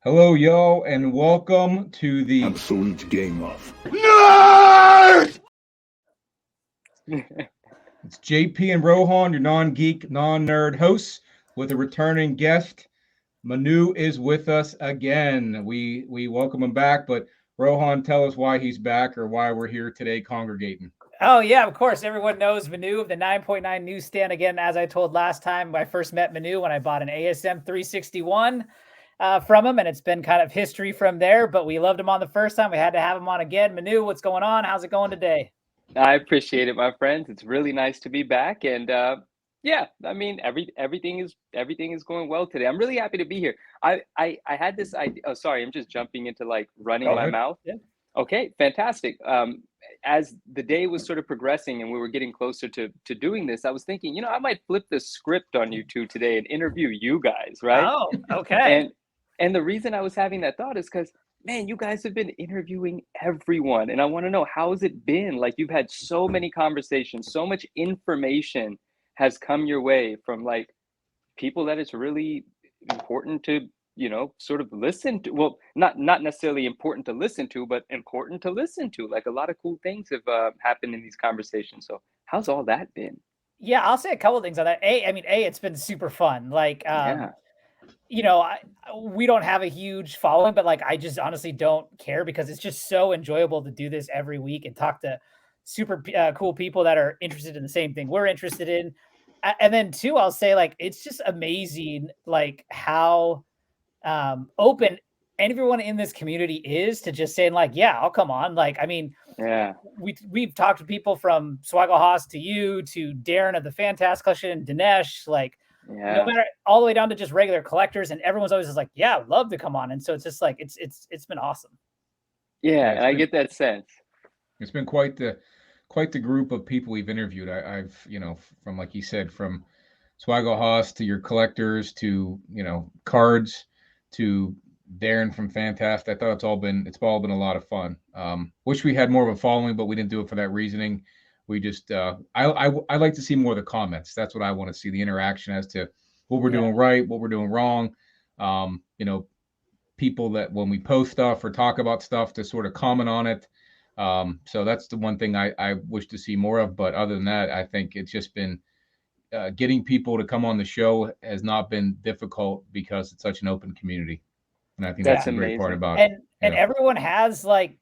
Hello, yo, and welcome to the Absolute game of nerd. It's JP and Rohan, your non-geek, non-nerd hosts, with a returning guest. Manu is with us again. We welcome him back, but Rohan, tell us why he's back or why we're here today congregating. Oh, yeah, of course. Everyone knows Manu of the 9.9 Newsstand. Again, as I told last time, I first met Manu when I bought an ASM 361 from him, and it's been kind of history from there. But we loved him on the first time. We had to have him on again. Manu, what's going on? How's it going today? I appreciate it, my friends. It's really nice to be back, and yeah, I mean everything is going well today. I'm really happy to be here. I had this idea. Oh, sorry, I'm just jumping into like running my mouth. Yeah. Okay, fantastic. As the day was sort of progressing and we were getting closer to doing this, I was thinking, I might flip the script on you two today and interview you guys, right? Oh, okay. And the reason I was having that thought is because, man, you guys have been interviewing everyone. And I want to know, how has it been? Like, you've had so many conversations, so much information has come your way from like people that it's really important to, sort of listen to. Well, not necessarily important to listen to, but important to listen to. Like, a lot of cool things have happened in these conversations. So how's all that been? Yeah, I'll say a couple of things on that. It's been super fun. Like, Yeah. We don't have a huge following, but like, I just honestly don't care because it's just so enjoyable to do this every week and talk to super cool people that are interested in the same thing we're interested in. And then two, I'll say like, it's just amazing, like how open everyone in this community is to just saying like, yeah, I'll come on. Like, I mean, Yeah. we've talked to people from Swaggle Haas to you to Darren of the Fantastic Collection, Dinesh, like, Yeah. no matter all the way down to just regular collectors, and everyone's always just like, yeah, I'd love to come on. And so it's just like it's been awesome. Yeah, and I get that sense. It's been quite the group of people we've interviewed. I've from like you said, from Swaggle Haas to your collectors to cards to Darren from Fantastic. I thought it's all been a lot of fun. Wish we had more of a following, but we didn't do it for that reasoning. We just I like to see more of the comments. That's what I want to see, the interaction as to what we're doing right, what we're doing wrong. People that when we post stuff or talk about stuff to sort of comment on it. So that's the one thing I wish to see more of. But other than that, I think it's just been getting people to come on the show has not been difficult because it's such an open community. And I think that's a great part about it. And everyone has like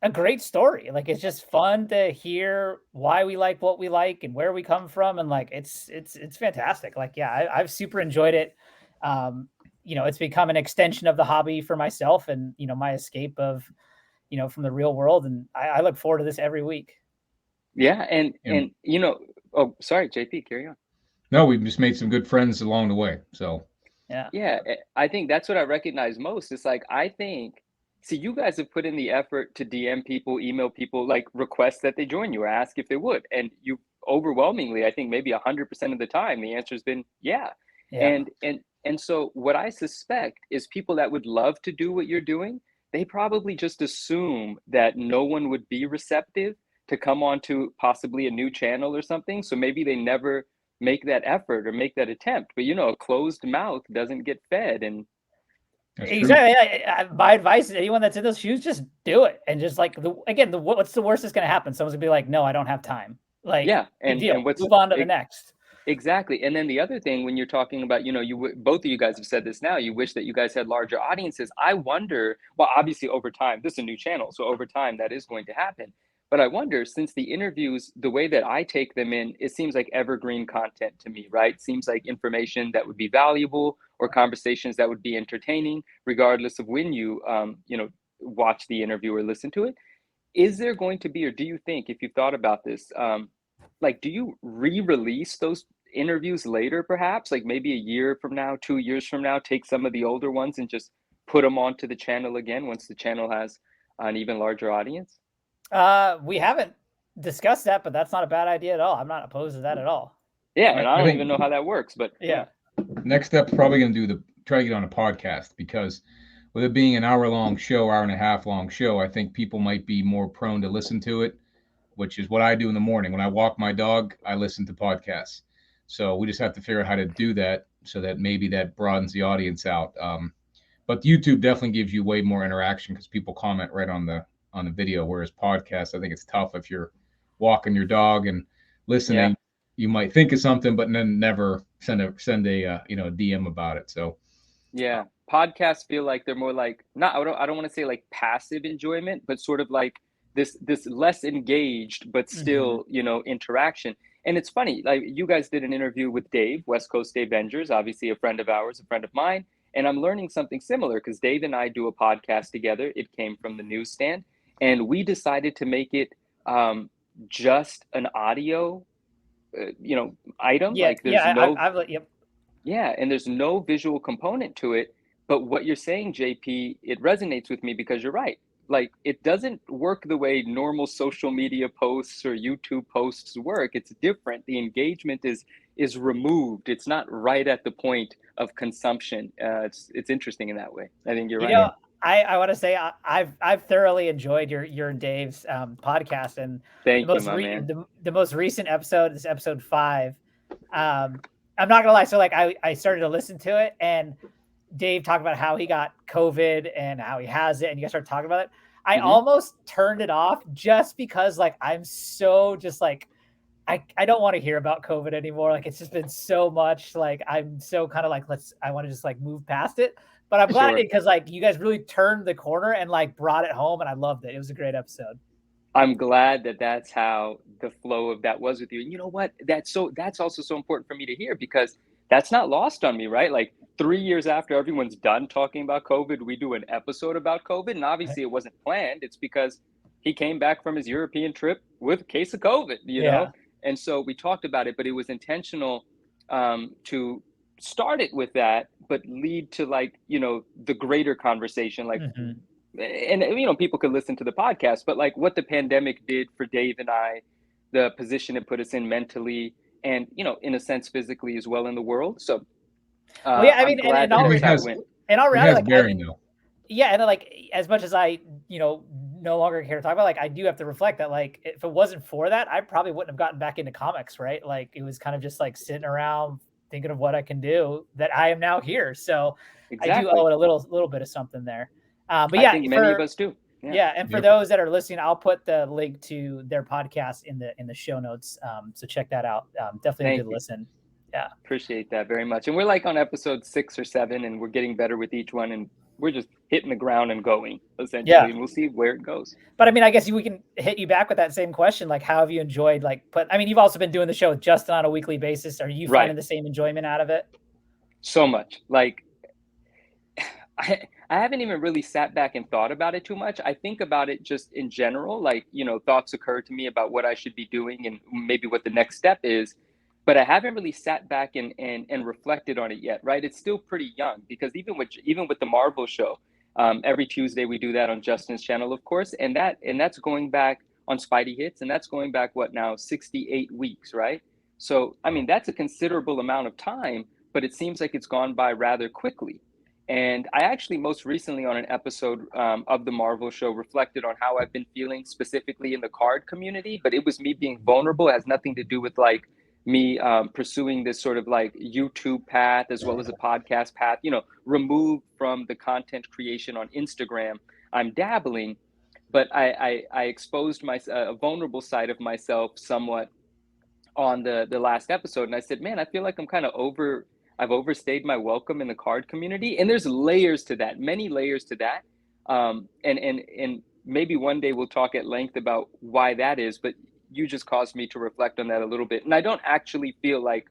a great story. Like, it's just fun to hear why we like what we like and where we come from. And like, it's fantastic. Like, yeah, I've super enjoyed it. It's become an extension of the hobby for myself and, my escape of, from the real world. And I look forward to this every week. Yeah. And oh, sorry, JP, carry on. No, we've just made some good friends along the way. So yeah, I think that's what I recognize most. It's like, see, you guys have put in the effort to DM people, email people, like request that they join you or ask if they would. And you overwhelmingly, I think maybe 100% of the time, the answer has been yeah. And so what I suspect is people that would love to do what you're doing, they probably just assume that no one would be receptive to come onto possibly a new channel or something. So maybe they never make that effort or make that attempt. But a closed mouth doesn't get fed. And exactly. My advice to anyone that's in those shoes, just do it. And just like what's the worst that's going to happen? Someone's gonna be like, no, I don't have time. Like, yeah, and move on to the next. Exactly. And then the other thing, when you're talking about, both of you guys have said this now, you wish that you guys had larger audiences. I wonder, well, obviously over time, this is a new channel, so over time that is going to happen. But I wonder, since the interviews, the way that I take them in, it seems like evergreen content to me, right? Seems like information that would be valuable or conversations that would be entertaining, regardless of when you, watch the interview or listen to it. Is there going to be, or do you think, if you've thought about this, like, do you re-release those interviews later, perhaps? Like maybe a year from now, 2 years from now, take some of the older ones and just put them onto the channel again once the channel has an even larger audience? We haven't discussed that, but that's not a bad idea at all. I'm not opposed to that at all. Yeah, and I don't even know how that works, but yeah. Next step, probably going to try to get on a podcast, because with it being an hour-long show, hour and a half long show, I think people might be more prone to listen to it, which is what I do in the morning. When I walk my dog, I listen to podcasts. So we just have to figure out how to do that so that maybe that broadens the audience out. but YouTube definitely gives you way more interaction because people comment right on the video. Whereas podcasts, I think it's tough if you're walking your dog and Yeah. listening. You might think of something, but then never send a DM about it. So Yeah. Podcasts feel like they're more like, not, I don't want to say like passive enjoyment, but sort of like this less engaged, but Hmm. still, interaction. And it's funny, like you guys did an interview with Dave, West Coast Dave Vengers, obviously a friend of ours, a friend of mine. And I'm learning something similar because Dave and I do a podcast together. It came from the Newsstand. And we decided to make it just an audio, item. Yeah, Like yeah. there's no I've yep. Yeah, and there's no visual component to it. But what you're saying, JP, it resonates with me because you're right. Like it doesn't work the way normal social media posts or YouTube posts work. It's different. The engagement is removed. It's not right at the point of consumption. It's interesting in that way. I think you're You right. know, I want to say I've thoroughly enjoyed your and Dave's podcast, and Thank you, my man. the most recent episode, this episode 5. I'm not gonna lie, so like I started to listen to it, and Dave talked about how he got COVID and how he has it, and you guys started talking about it. I Hmm. almost turned it off just because like I'm so just like I don't want to hear about COVID anymore. Like it's just been so much. Like I'm so kind of like I want to just like move past it. But I'm glad I Sure. did because like you guys really turned the corner and like brought it home, and I loved it. It was a great episode. I'm glad that that's how the flow of that was with you. And you know what? That's also so important for me to hear because that's not lost on me, right? Like 3 years after everyone's done talking about COVID, we do an episode about COVID. And obviously it wasn't planned. It's because he came back from his European trip with a case of COVID, you know? Yeah. And so we talked about it, but it was intentional to start it with that, but lead to like, the greater conversation, like Hmm. and people could listen to the podcast, but like what the pandemic did for Dave and I, the position it put us in mentally, and in a sense physically as well in the world. So Well, yeah. I I'm mean, glad that well, that's how it went. in all it reality, has like I bearing mean, though. yeah, and like as much as I, no longer care to talk about, like I do have to reflect that like if it wasn't for that, I probably wouldn't have gotten back into comics, right? Like it was kind of just like sitting around thinking of what I can do that I am now here. So I do owe Exactly. it a little bit of something there. But I yeah, think many of us do. Yeah. yeah, and for Yep. those that are listening, I'll put the link to their podcast in the show notes. So check that out. Definitely a Thank good you. listen. Yeah. Appreciate that very much. And we're like on episode 6 or 7, and we're getting better with each one, and we're just hitting the ground and going Yeah. essentially, and we'll see where it goes. But I mean, I guess we can hit you back with that same question. Like, how have you enjoyed I mean, you've also been doing the show with Justin on a weekly basis. Are you Right. finding the same enjoyment out of it? So much. Like I haven't even really sat back and thought about it too much. I think about it just in general, like, thoughts occur to me about what I should be doing and maybe what the next step is. But I haven't really sat back and reflected on it yet, right? It's still pretty young because even with the Marvel show, every Tuesday we do that on Justin's channel, of course, and that's going back on Spidey Hits, and that's going back what now 68 weeks, right? So I mean that's a considerable amount of time, but it seems like it's gone by rather quickly. And I actually most recently on an episode of the Marvel show reflected on how I've been feeling specifically in the card community, but it was me being vulnerable. It has nothing to do with like me pursuing this sort of like YouTube path as well as a podcast path, removed from the content creation on Instagram. I'm dabbling, but I exposed a vulnerable side of myself somewhat on the last episode, and I said, "Man, I feel like I've overstayed my welcome in the card community." And there's layers to that, many layers to that. And maybe one day we'll talk at length about why that is. But you just caused me to reflect on that a little bit, and I don't actually feel like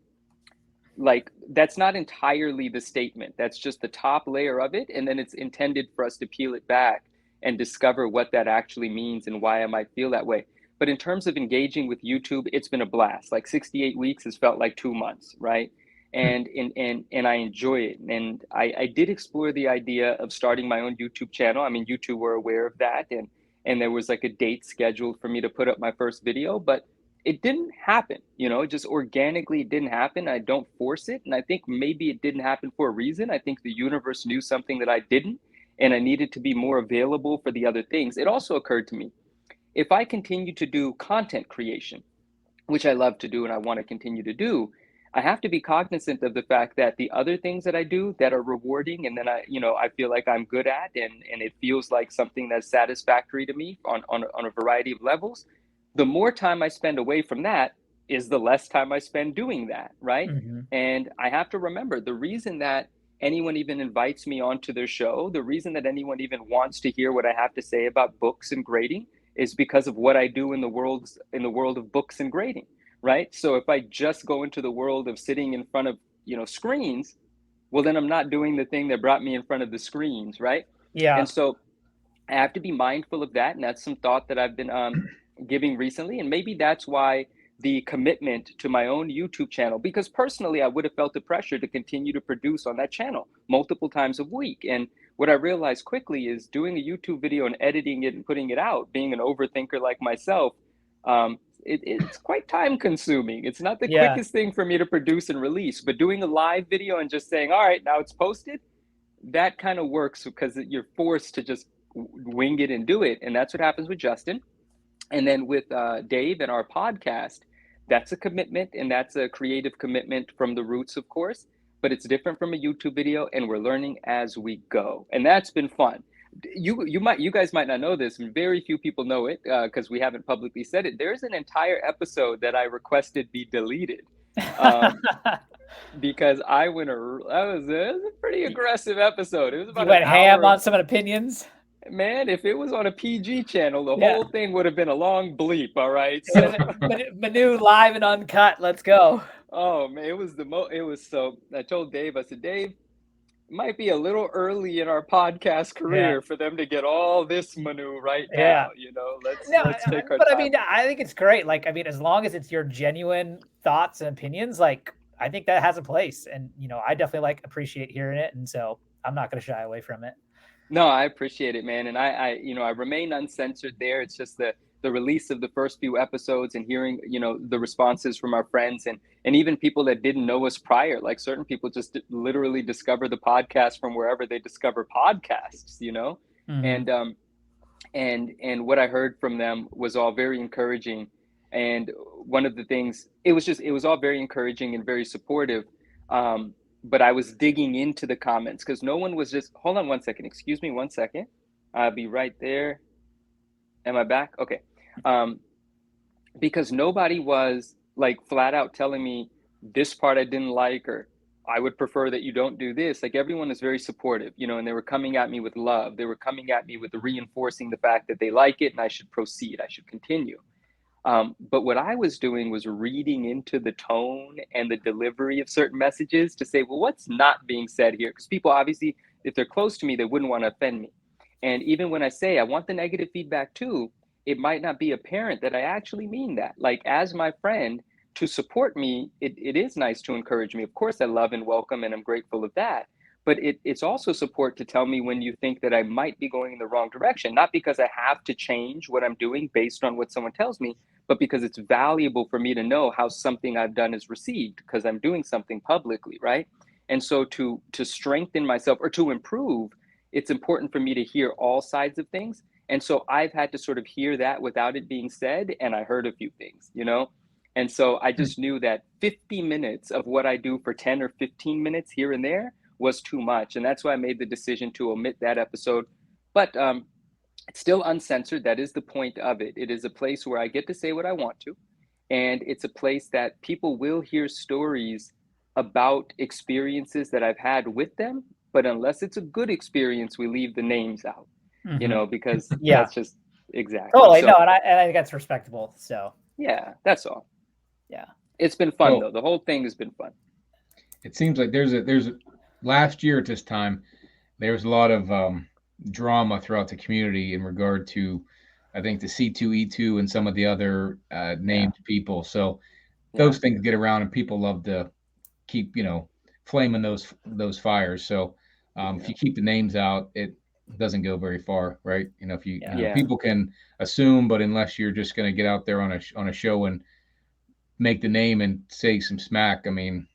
that's not entirely the statement. That's just the top layer of it, and then it's intended for us to peel it back and discover what that actually means and why I might feel that way. But in terms of engaging with YouTube, it's been a blast. Like 68 weeks has felt like 2 months, right? And I enjoy it. And I did explore the idea of starting my own YouTube channel. I mean, YouTube were aware of that, and there was like a date scheduled for me to put up my first video, but it didn't happen. Just organically it didn't happen. I don't force it, and I think maybe it didn't happen for a reason. I think the universe knew something that I didn't, and I needed to be more available for the other things. It also occurred to me, if I continue to do content creation, which I love to do and I want to continue to do, I have to be cognizant of the fact that the other things that I do that are rewarding and then I feel like I'm good at and it feels like something that's satisfactory to me on a variety of levels, the more time I spend away from that is the less time I spend doing that, right? Hmm. And I have to remember the reason that anyone even invites me onto their show, the reason that anyone even wants to hear what I have to say about books and grading is because of what I do in the world of books and grading, right? So if I just go into the world of sitting in front of, screens, well, then I'm not doing the thing that brought me in front of the screens, right? Yeah. And so I have to be mindful of that. And that's some thought that I've been giving recently. And maybe that's why the commitment to my own YouTube channel, because personally, I would have felt the pressure to continue to produce on that channel multiple times a week. And what I realized quickly is doing a YouTube video and editing it and putting it out, being an overthinker like myself, it's quite time consuming. It's not the Yeah. quickest thing for me to produce and release, but doing a live video and just saying, all right, now it's posted, that kind of works because you're forced to just wing it and do it. And that's what happens with Justin. And then with Dave and our podcast, that's a commitment and that's a creative commitment from the roots, of course, but it's different from a YouTube video and we're learning as we go. And that's been fun. You guys might not know this, and very few people know it because we haven't publicly said it. There's an entire episode that I requested be deleted. Um, because it was a pretty aggressive episode. It was You about an went ham hour on of, some opinions. man, if it was on a PG channel, the Yeah. whole thing would have been a long bleep, all right? It So, was Manu live and uncut. Let's go. oh man, it was so, I told Dave, I said, Dave, it might be a little early in our podcast Yeah. career for them to get all this Manu right Yeah. now, let's No, take our but I time. mean, I think it's great. Like, I mean, as long as it's your genuine thoughts and opinions, like, I think that has a place. And, I definitely appreciate hearing it. And so I'm not going to shy away from it. No, I appreciate it, man. And I remain uncensored there. It's just the release of the first few episodes and hearing, the responses from our friends and even people that didn't know us prior. Like certain people just literally discover the podcast from wherever they discover podcasts. Mhm. And what I heard from them was all very encouraging. And one of the things, it was all very encouraging and very supportive. But I was digging into the comments because no one was just, hold on one second. Excuse me 1 second. I'll be right there. Am I back? Okay. Because nobody was like flat out telling me this part I didn't like, or I would prefer that you don't do this. Like everyone is very supportive, and they were coming at me with love. They were coming at me with reinforcing the fact that they like it and I should proceed, I should continue. But what I was doing was reading into the tone and the delivery of certain messages to say, well, what's not being said here? Because people obviously, if they're close to me, they wouldn't want to offend me. And even when I say I want the negative feedback too, it might not be apparent that I actually mean that. Like as my friend, to support me, it is nice to encourage me. Of course, I love and welcome and I'm grateful of that. But it's also support to tell me when you think that I might be going in the wrong direction, not because I have to change what I'm doing based on what someone tells me, but because it's valuable for me to know how something I've done is received because I'm doing something publicly, right? And so to strengthen myself or to improve, it's important for me to hear all sides of things. And so I've had to sort of hear that without it being said, and I heard a few things. And so I just knew that 50 minutes of what I do for 10 or 15 minutes here and there was too much. And that's why I made the decision to omit that episode. But it's still uncensored. That is the point of it. It is a place where I get to say what I want to. And it's a place that people will hear stories about experiences that I've had with them. But unless it's a good experience, we leave the names out, Mhm. because Yeah. that's just exactly. Totally. So, No, and I think that's respectable. So yeah, that's all. yeah. It's been fun, So though. The whole thing has been fun. it seems like last year at this time there was a lot of drama throughout the community in regard to, I think, the C2E2 and some of the other Yeah. named people. So Yeah. those things get around, and people love to keep, flaming those fires. So if Yeah. you keep the names out, it doesn't go very far, right? If Yeah. Yeah. people can assume, but unless you're just going to get out there on a show and make the name and say some smack, I mean,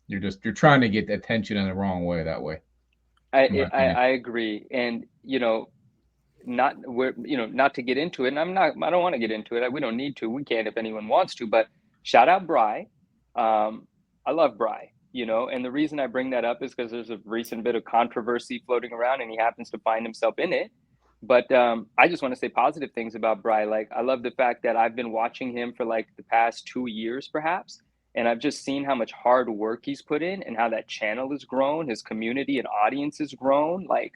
you're trying to get attention in the wrong way that way, in my opinion. I agree. And, not to get into it, and I don't want to get into it. We don't need to. We can if anyone wants to, but shout out Bry. I love Bry, you know, and the reason I bring that up is because there's a recent bit of controversy floating around, and he happens to find himself in it. But I just want to say positive things about Bry. Like, I love the fact that I've been watching him for like the past 2 years, perhaps, and I've just seen how much hard work he's put in and how that channel has grown, his community and audience has grown. Like,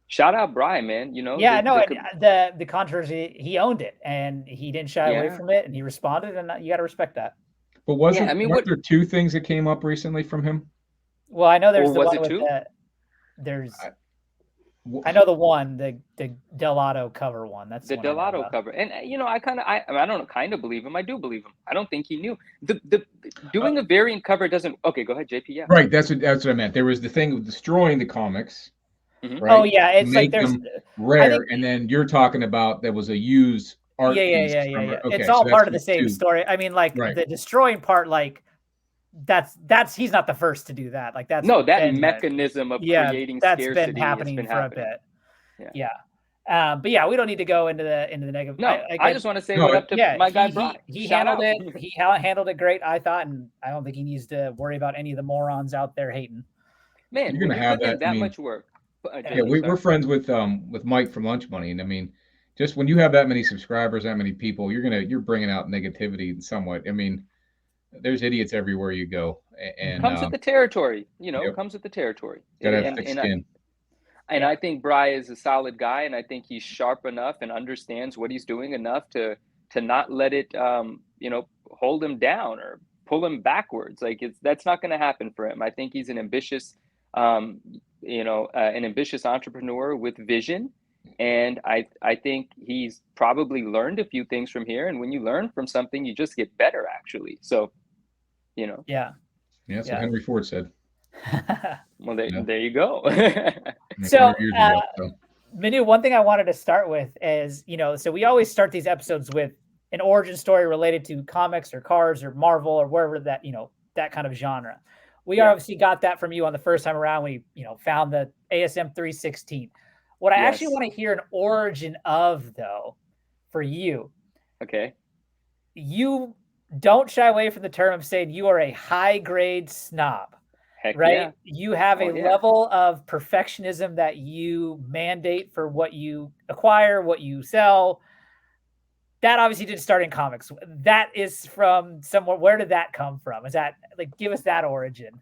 shout out Bry, man. You know, Yeah, no, and the controversy, he owned it and he didn't shy away yeah, from it and he responded, and you got to respect that. But yeah. I mean, weren't what, there two things that came up recently from him? Well, I know there's or the was one it with two? there's I, I know the Delato cover one. That's the The one I know Delato about. cover, and you know, I don't kind of believe him. I do believe him. I don't think he knew the doing a variant cover doesn't. Okay, go ahead, JP. Yeah. right, that's what I meant. There was the thing of destroying the comics, Hmm. Oh right, yeah, to it's like make there's them I rare, think and then you're talking about there was a used yeah, art yeah, piece yeah, yeah, from yeah. It's okay, so all that's part of the just same two, story. I mean, like right? the destroying part, like that's he's not the first to do that. Like that's No, that been mechanism of yeah, creating that's been scarcity has happening been for a happening. bit. Yeah. Yeah. But yeah, we don't need to go into the negative. No, I Again, just want to say No, what up to yeah, my guy Bry. he Shout handled out. it. He handled it great, I thought, and I don't think he needs to worry about any of the morons out there hating. Man, you're when gonna you have put in that. I that mean, much work, yeah, JP, we're sorry. friends with Mike from Lunch Money, and I mean, just when you have that many subscribers, that many people, you're bringing out negativity somewhat. I mean, there's idiots everywhere you go, and Comes with the territory, you know, yep, comes with the territory. gotta have And thick skin. Yeah, I think Bry is a solid guy, and I think he's sharp enough and understands what he's doing enough to not let it, you know, hold him down or pull him backwards. Like, it's that's not going to happen for him. I think he's an ambitious, um, an ambitious entrepreneur with vision, and I think he's probably learned a few things from here. And when you learn from something, you just get better, actually. So, you know, yeah, Yeah, that's what yeah. Henry Ford said. well, You know, there you go. like So, 100 years ago. So Manu, one thing I wanted to start with is, so we always start these episodes with an origin story related to comics or cars or Marvel or wherever that, that kind of genre. We Yeah. obviously got that from you on the first time around when you found the ASM 316. What I actually Yes. want to hear an origin of, though, for you, Okay. you don't shy away from the term of saying you are a high grade snob. Heck Right? yeah. You have Oh a yeah. level of perfectionism that you mandate for what you acquire, what you sell. That obviously didn't start in comics. That is from somewhere. Where did that come from? Is that like, give us that origin?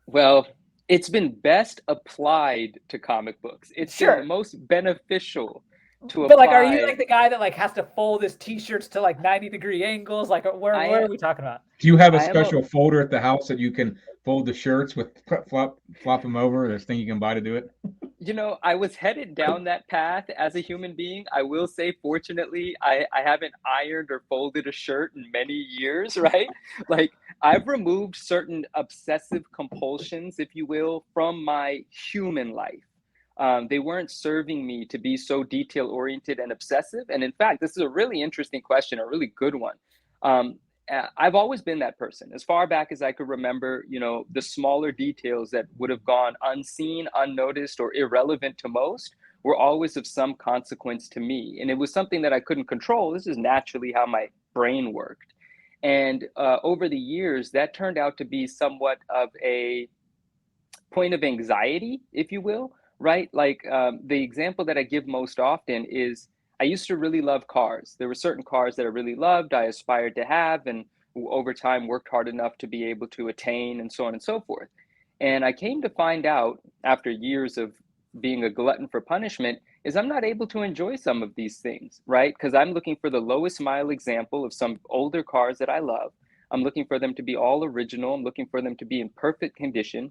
Well, it's been best applied to comic books. It's been Sure. most beneficial to But like, are you like apply. the guy that like has to fold his t-shirts to like 90-degree angles? Like, where I are we talking about? do you have a I am a special folder at the house that you can fold the shirts with flop them over? This thing you can buy to do it. I was headed down that path as a human being. I will say, fortunately, I haven't ironed or folded a shirt in many years, right? Like, I've removed certain obsessive compulsions, if you will, from my human life. They weren't serving me to be so detail oriented and obsessive. And in fact, this is a really interesting question, a really good one. I've always been that person as far back as I could remember. The smaller details that would have gone unseen, unnoticed, or irrelevant to most were always of some consequence to me. And it was something that I couldn't control. This is naturally how my brain worked. And over the years, that turned out to be somewhat of a point of anxiety, if you will, right? Like, the example that I give most often is I used to really love cars. There were certain cars that I really loved, I aspired to have, and over time worked hard enough to be able to attain, and so on and so forth. And I came to find out after years of being a glutton for punishment is I'm not able to enjoy some of these things, right? Because I'm looking for the lowest mile example of some older cars that I love. I'm looking for them to be all original. I'm looking for them to be in perfect condition.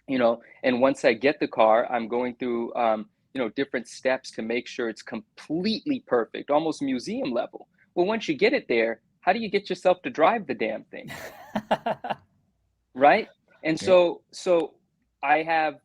And once I get the car, I'm going through different steps to make sure it's completely perfect, almost museum level. Well, once you get it there, how do you get yourself to drive the damn thing? Right? And Yep. so I have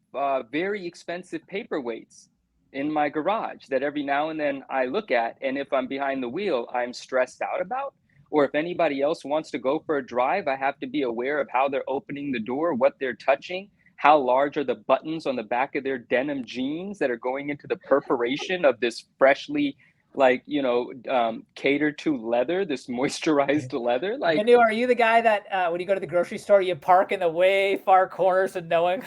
very expensive paperweights in my garage that every now and then I look at, and if I'm behind the wheel, I'm stressed out about. Or if anybody else wants to go for a drive, I have to be aware of how they're opening the door, what they're touching, how large are the buttons on the back of their denim jeans that are going into the perforation of this freshly like, catered to leather, this moisturized leather. Like, Manu, are you the guy that when you go to the grocery store, you park in the way far corners and knowing?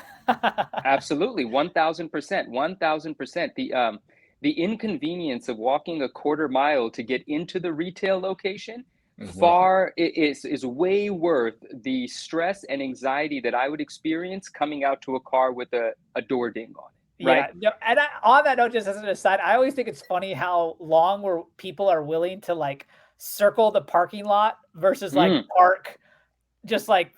absolutely, 1000%, 1000%. The inconvenience of walking a quarter mile to get into the retail location It's worth it. is way worth the stress and anxiety that I would experience coming out to a car with a door ding on it, right? Yeah, no, and on that note, just as an aside, I always think it's funny how long where people are willing to like circle the parking lot versus like Mm. park just like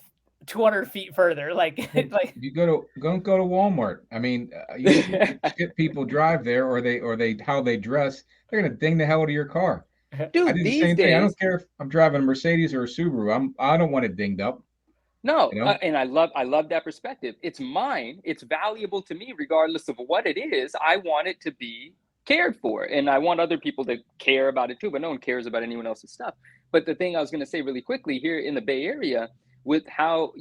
200 feet further. Like, Well, like you go to Walmart. I mean, you see shit people drive there, or they how they dress. They're gonna ding the hell out of your car. I Dude, do the these same thing. I days, don't care if I'm driving a Mercedes or a Subaru. I don't want it dinged up. no, You know. and I love that perspective. It's mine. It's valuable to me, regardless of what it is. I want it to be cared for, and I want other people to care about it too. But no one cares about anyone else's stuff. But the thing I was going to say really quickly here in the Bay Area, with how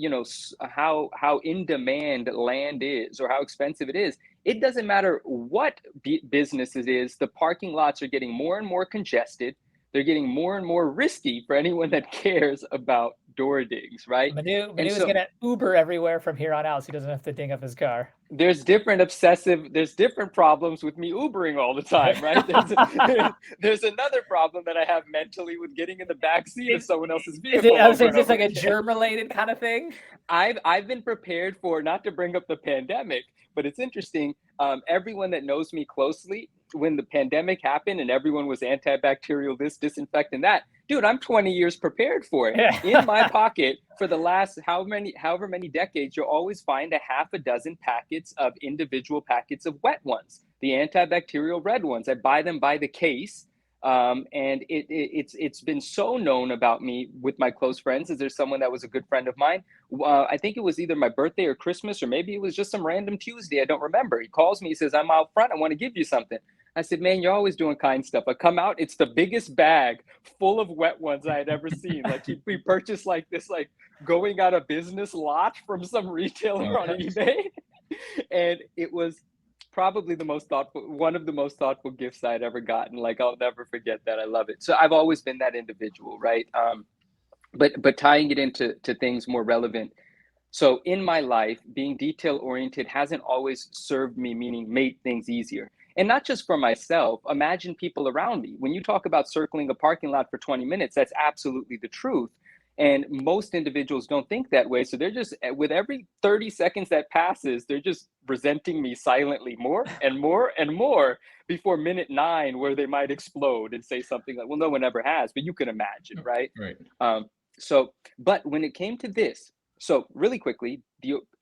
how in demand land is or how expensive it is, it doesn't matter what business it is. The parking lots are getting more and more congested. They're getting more and more risky for anyone that cares about door dings, right? Manu And is so gonna Uber everywhere from here on out, so he doesn't have to ding up his car. there's different problems with me Ubering all the time, right? There's another problem that I have mentally with getting in the back seat of Is, someone else's is it? vehicle I was over saying, and is this over like a again. germ-related kind of thing? I've been prepared for, not to bring up the pandemic, but it's interesting. Everyone that knows me closely, when the pandemic happened and everyone was antibacterial, this, disinfectant, that, dude, I'm 20 years prepared for it. In my Yeah. pocket for the last however many decades, you'll always find a half a dozen packets of individual packets of wet ones, the antibacterial red ones. I buy them by the case. And it's been so known about me with my close friends. Is there's someone that was a good friend of mine? I think it was either my birthday or Christmas, or maybe it was just some random Tuesday. I don't remember. He calls me. He says, "I'm out front. I want to give you something." I said, "Man, you're always doing kind stuff." I come out. It's the biggest bag full of wet ones I had ever seen. Like we purchased like this, like going out of business lot from some retailer on Okay. eBay, and it was probably one of the most thoughtful gifts I'd ever gotten. Like, I'll never forget that. I love it. So I've always been that individual, right? But tying it into things more relevant. So in my life, being detail oriented hasn't always served me, meaning made things easier. And not just for myself. Imagine people around me. When you talk about circling a parking lot for 20 minutes, that's absolutely the truth. And most individuals don't think that way. So they're just, with every 30 seconds that passes, they're just resenting me silently more and more and more before minute 9, where they might explode and say something like, well, no one ever has, but you can imagine, right? Right. But when it came to this, so really quickly,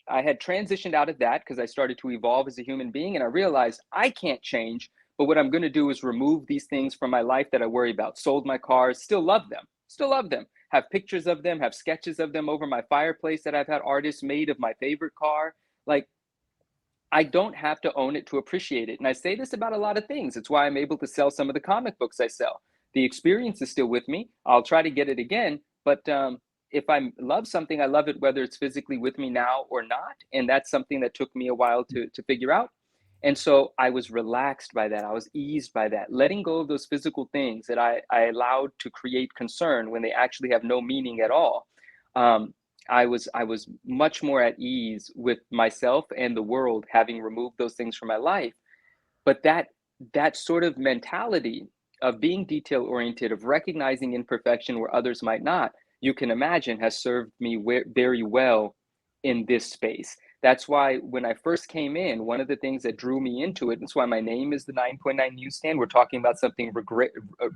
I had transitioned out of that because I started to evolve as a human being, and I realized I can't change. But what I'm going to do is remove these things from my life that I worry about. Sold my cars, still love them, have pictures of them, have sketches of them over my fireplace that I've had artists made of my favorite car. Like, I don't have to own it to appreciate it. And I say this about a lot of things. It's why I'm able to sell some of the comic books I sell. The experience is still with me. I'll try to get it again. But if I love something, I love it whether it's physically with me now or not. And that's something that took me a while to figure out. And so I was relaxed by that. I was eased by that, letting go of those physical things that I allowed to create concern when they actually have no meaning at all. Um, I was much more at ease with myself and the world, having removed those things from my life. But that sort of mentality of being detail oriented, of recognizing imperfection where others might not, you can imagine has served me very well in this space. That's why when I first came in, one of the things that drew me into it, that's why my name is the 9.9 Newsstand. We're talking about something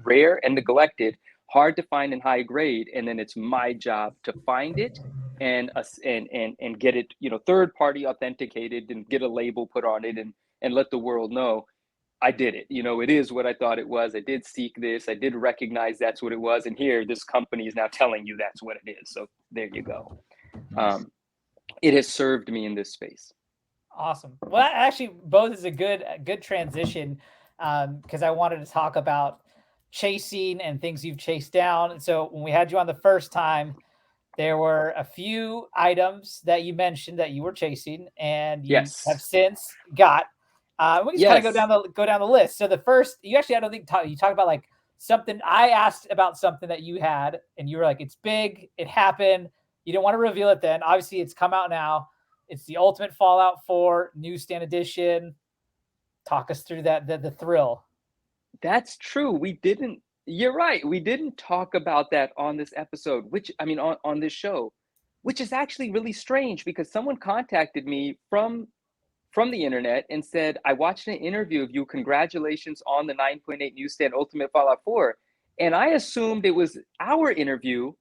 rare and neglected, hard to find in high grade, and then it's my job to find it and get it, third party authenticated and get a label put on it and let the world know I did it. It is what I thought it was. I did seek this. I did recognize that's what it was. And here, this company is now telling you that's what it is. So there you go. Nice. It has served me in this space. Awesome. Well, actually, both is a good transition because I wanted to talk about chasing and things you've chased down. And so when we had you on the first time, there were a few items that you mentioned that you were chasing and you have Yes. since got. We can just kind of Yes. go down the list. So the first, you actually, I don't think you talk about like something. I asked about something that you had, and you were like, "It's big. It happened." You didn't want to reveal it then. Obviously, it's come out now. It's the Ultimate Fallout 4 Newsstand Edition. Talk us through that, the thrill. That's true. We didn't, you're right. We didn't talk about that on this episode, which, I mean, on this show, which is actually really strange because someone contacted me from the internet and said, I watched an interview of you. Congratulations on the 9.8 Newsstand Ultimate Fallout 4. And I assumed it was our interview,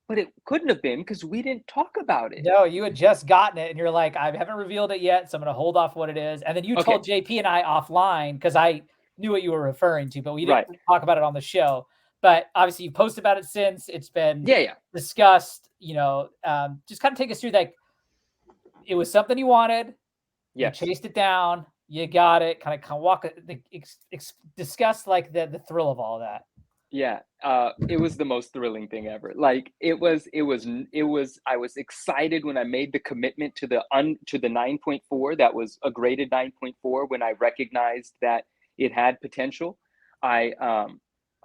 but it couldn't have been because we didn't talk about it. No, you had just gotten it, and you're like, I haven't revealed it yet, so I'm going to hold off what it is. And then you Okay. told JP and I offline because I knew what you were referring to, but we didn't Right. talk about it on the show. But obviously, you posted about it since it's been Yeah. discussed. Just kind of take us through like it was something you wanted, Yes. you chased it down, you got it. Kind of walk, discuss like the thrill of all that. Yeah, it was the most thrilling thing ever. Like I was excited when I made the commitment to the 9.4. That was a graded 9.4 when I recognized that it had potential. I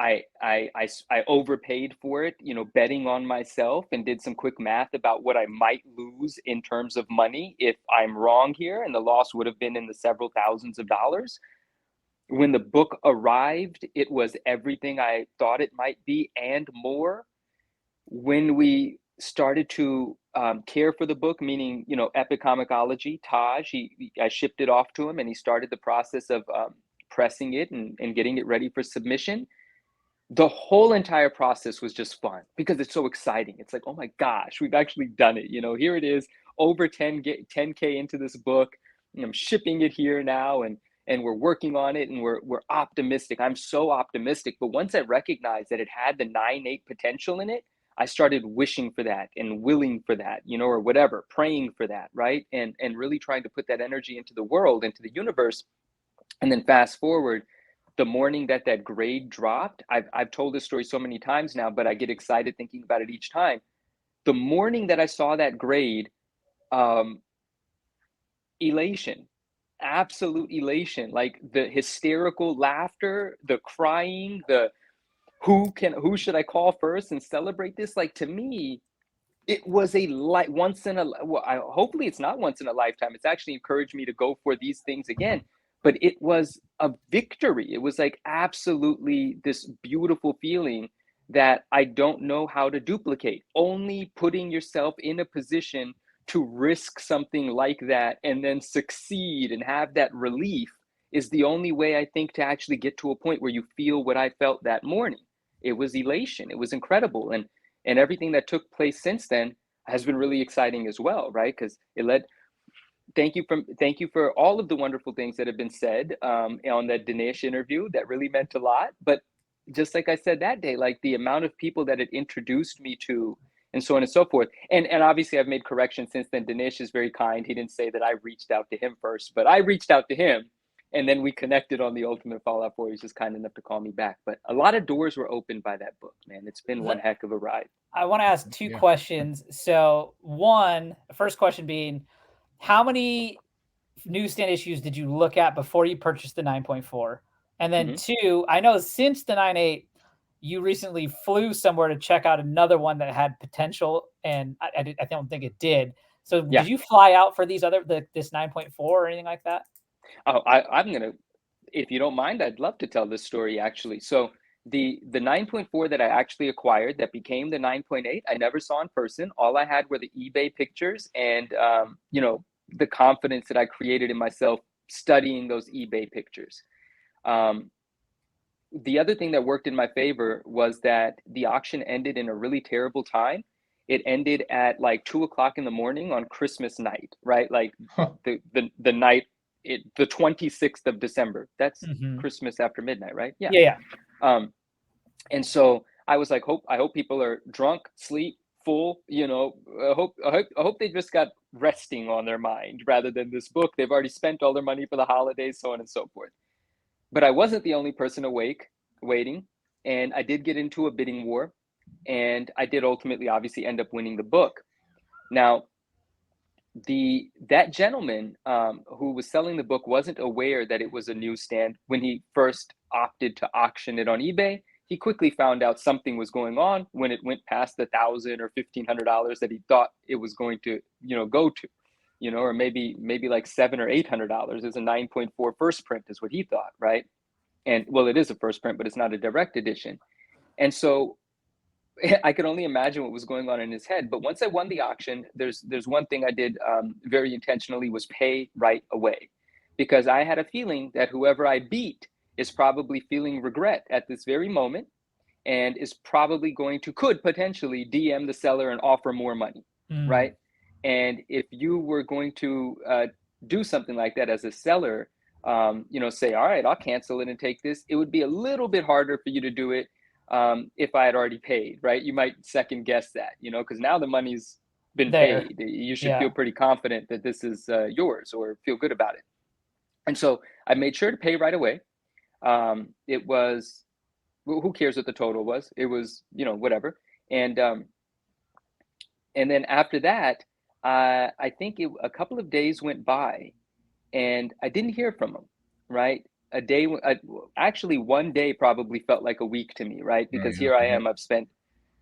I overpaid for it, betting on myself, and did some quick math about what I might lose in terms of money if I'm wrong here, and the loss would have been in the several thousands of dollars. When the book arrived, it was everything I thought it might be and more. When we started to care for the book, meaning, Epic Comicology, Taj, I shipped it off to him and he started the process of pressing it and getting it ready for submission. The whole entire process was just fun because it's so exciting. It's like, oh my gosh, we've actually done it. Here it is, over 10K into this book. I'm shipping it here now, and we're working on it, and we're optimistic. I'm so optimistic. But once I recognized that it had the 9.8 potential in it, I started wishing for that and willing for that, or whatever, praying for that, right? And really trying to put that energy into the world, into the universe. And then fast forward, the morning that grade dropped, I've told this story so many times now, but I get excited thinking about it each time. The morning that I saw that grade, um, elation, absolute elation, like the hysterical laughter, the crying, the who should I call first and celebrate this? Like, to me, it was a once in a, well, hopefully it's not once in a lifetime. It's actually encouraged me to go for these things again. But it was a victory. It was like absolutely this beautiful feeling that I don't know how to duplicate. Only putting yourself in a position to risk something like that and then succeed and have that relief is the only way, I think, to actually get to a point where you feel what I felt that morning. It was elation. It was incredible. And everything that took place since then has been really exciting as well, right? Because it led. Thank you for all of the wonderful things that have been said on that Dinesh interview. That really meant a lot. But just like I said that day, like the amount of people that it introduced me to, and so on and so forth. And obviously I've made corrections since then. Dinesh is very kind. He didn't say that I reached out to him first, but I reached out to him, and then we connected on the Ultimate Fallout 4. He's just kind enough to call me back. But a lot of doors were opened by that book, man. It's been one heck of a ride. I want to ask two Yeah. questions. So first question being, how many newsstand issues did you look at before you purchased the 9.4? And then two, I know since the 9.8, you recently flew somewhere to check out another one that had potential, and I don't think it did. So Yeah. did you fly out for this 9.4 or anything like that? Oh, I'm gonna, if you don't mind, I'd love to tell this story actually. So the 9.4 that I actually acquired that became the 9.8, I never saw in person. All I had were the eBay pictures and the confidence that I created in myself studying those eBay pictures. The other thing that worked in my favor was that the auction ended in a really terrible time. It ended at like 2 o'clock in the morning on Christmas night, right? Like the night, the 26th of December. That's Christmas after midnight, right? Yeah. Yeah. And so I was like, I hope people are drunk, sleep, full. I hope they just got resting on their mind rather than this book. They've already spent all their money for the holidays, so on and so forth. But I wasn't the only person awake, waiting, and I did get into a bidding war, and I did ultimately, obviously, end up winning the book. Now, that gentleman who was selling the book wasn't aware that it was a newsstand when he first opted to auction it on eBay. He quickly found out something was going on when it went past $1,000 or $1,500 that he thought it was going to, go to, or maybe like $700 or $800. It's a 9.4 first print is what he thought, right? And well, it is a first print, but it's not a direct edition. And so I could only imagine what was going on in his head. But once I won the auction, there's one thing I did very intentionally was pay right away, because I had a feeling that whoever I beat is probably feeling regret at this very moment and is probably could potentially DM the seller and offer more money, right? And if you were going to do something like that as a seller, say, all right, I'll cancel it and take this, it would be a little bit harder for you to do it if I had already paid, right? You might second guess that, because now the money's been There. paid. You should feel pretty confident that this is yours, or feel good about it. And so I made sure to pay right away. It was, who cares what the total was? It was, whatever. And then after that, I think a couple of days went by and I didn't hear from him, right? Actually, one day probably felt like a week to me, right? Because here I am,